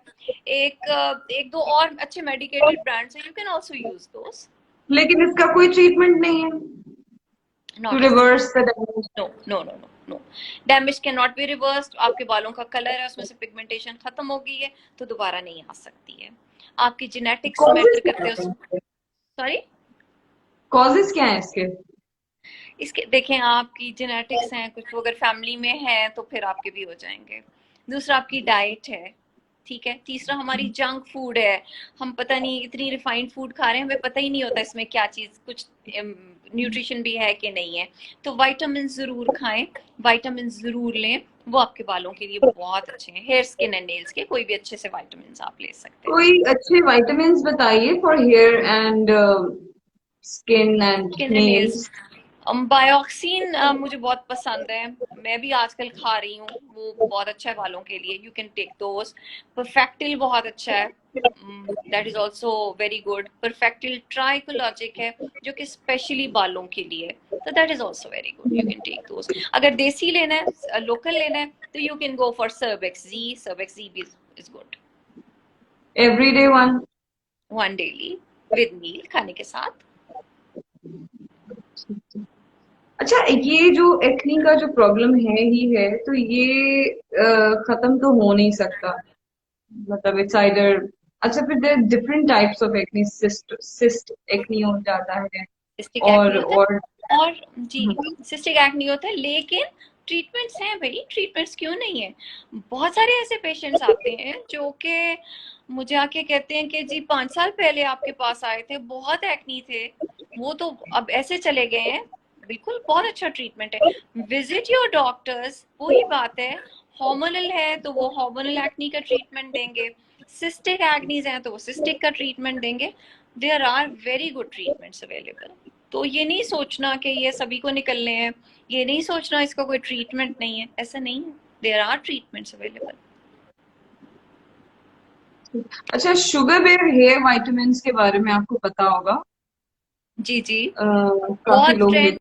एक दो और अच्छे मेडिकेटेड ब्रांड्स हैं, you can also use those. लेकिन इसका कोई ट्रीटमेंट नहीं है to not as such, reverse the damage? No no no no no, damage can not be reversed. आपके बालों का कलर है उसमें से पिगमेंटेशन खत्म हो गई है तो दोबारा नहीं आ सकती है। आपकी जेनेटिक्स कॉजेज मैटर क्या करते हैं है? सॉरी, कॉजेज क्या है इसके? इसके देखें, आपकी जेनेटिक्स हैं कुछ, तो अगर फैमिली में है तो फिर आपके भी हो जाएंगे। दूसरा आपकी डाइट है, ठीक है। तीसरा हमारी जंक फूड है, हम पता नहीं इतनी रिफाइंड फूड खा रहे हैं, हमें पता ही नहीं होता इसमें क्या चीज, कुछ न्यूट्रिशन भी है कि नहीं है। तो विटामिन जरूर खाएं, विटामिन जरूर लें, वो आपके बालों के लिए बहुत अच्छे हैं। हेयर स्किन एंड नेल्स के कोई भी अच्छे से विटामिन आप ले सकते हैं। कोई अच्छे विटामिन्स बताइए for hair and skin and skin and nails, nails. Bioxin मुझे बहुत पसंद है, मैं भी आजकल खा रही हूँ, वो बहुत अच्छा है बालों के लिए, you can take those. Perfectil बहुत अच्छा है, that is also very good. Perfectil Tricologic है जो कि स्पेशली बालों के लिए है, तो that is also very good, you can take those. अगर देसी लेना है, लोकल लेना है, तो you can go for Surbex Z, Surbex Z भी is good. Everyday one? One daily with meal, खाने के साथ। अच्छा, ये जो एक्नी का जो प्रॉब्लम है ही है, तो ये खत्म तो हो नहीं सकता, मतलब इट्स आइदर, अच्छा फिर there different types of acne, cyst cyst acne हो जाता है सिस्टिक एक्ने होता और है, और जी, सिस्टिक एक्ने होता है, लेकिन ट्रीटमेंट्स हैं भाई, ट्रीटमेंट्स क्यों नहीं है। बहुत सारे ऐसे पेशेंट्स आते हैं जो कि मुझे आके कहते हैं कि जी 5 साल पहले आपके पास आए थे, बहुत एक्नी थे, वो तो अब ऐसे चले गए हैं, बिल्कुल बहुत अच्छा ट्रीटमेंट है। विजिट योर डॉक्टर्स, वही बात है। हार्मोनल है तो वो हार्मोनल एक्नी का ट्रीटमेंट देंगे, सिस्टिक एक्नीज है तो वो सिस्टिक का ट्रीटमेंट देंगे। There are very good treatments available. तो ये नहीं सोचना कि ये सभी को निकलने हैं, ये नहीं सोचना इसका कोई ट्रीटमेंट नहीं है, ऐसा नहीं है। There are treatments available. अच्छा, शुगर बेर हेयर वाइटमिन के बारे में आपको पता होगा। जी जी, काफी बहुत लोग ट्रेंड लेते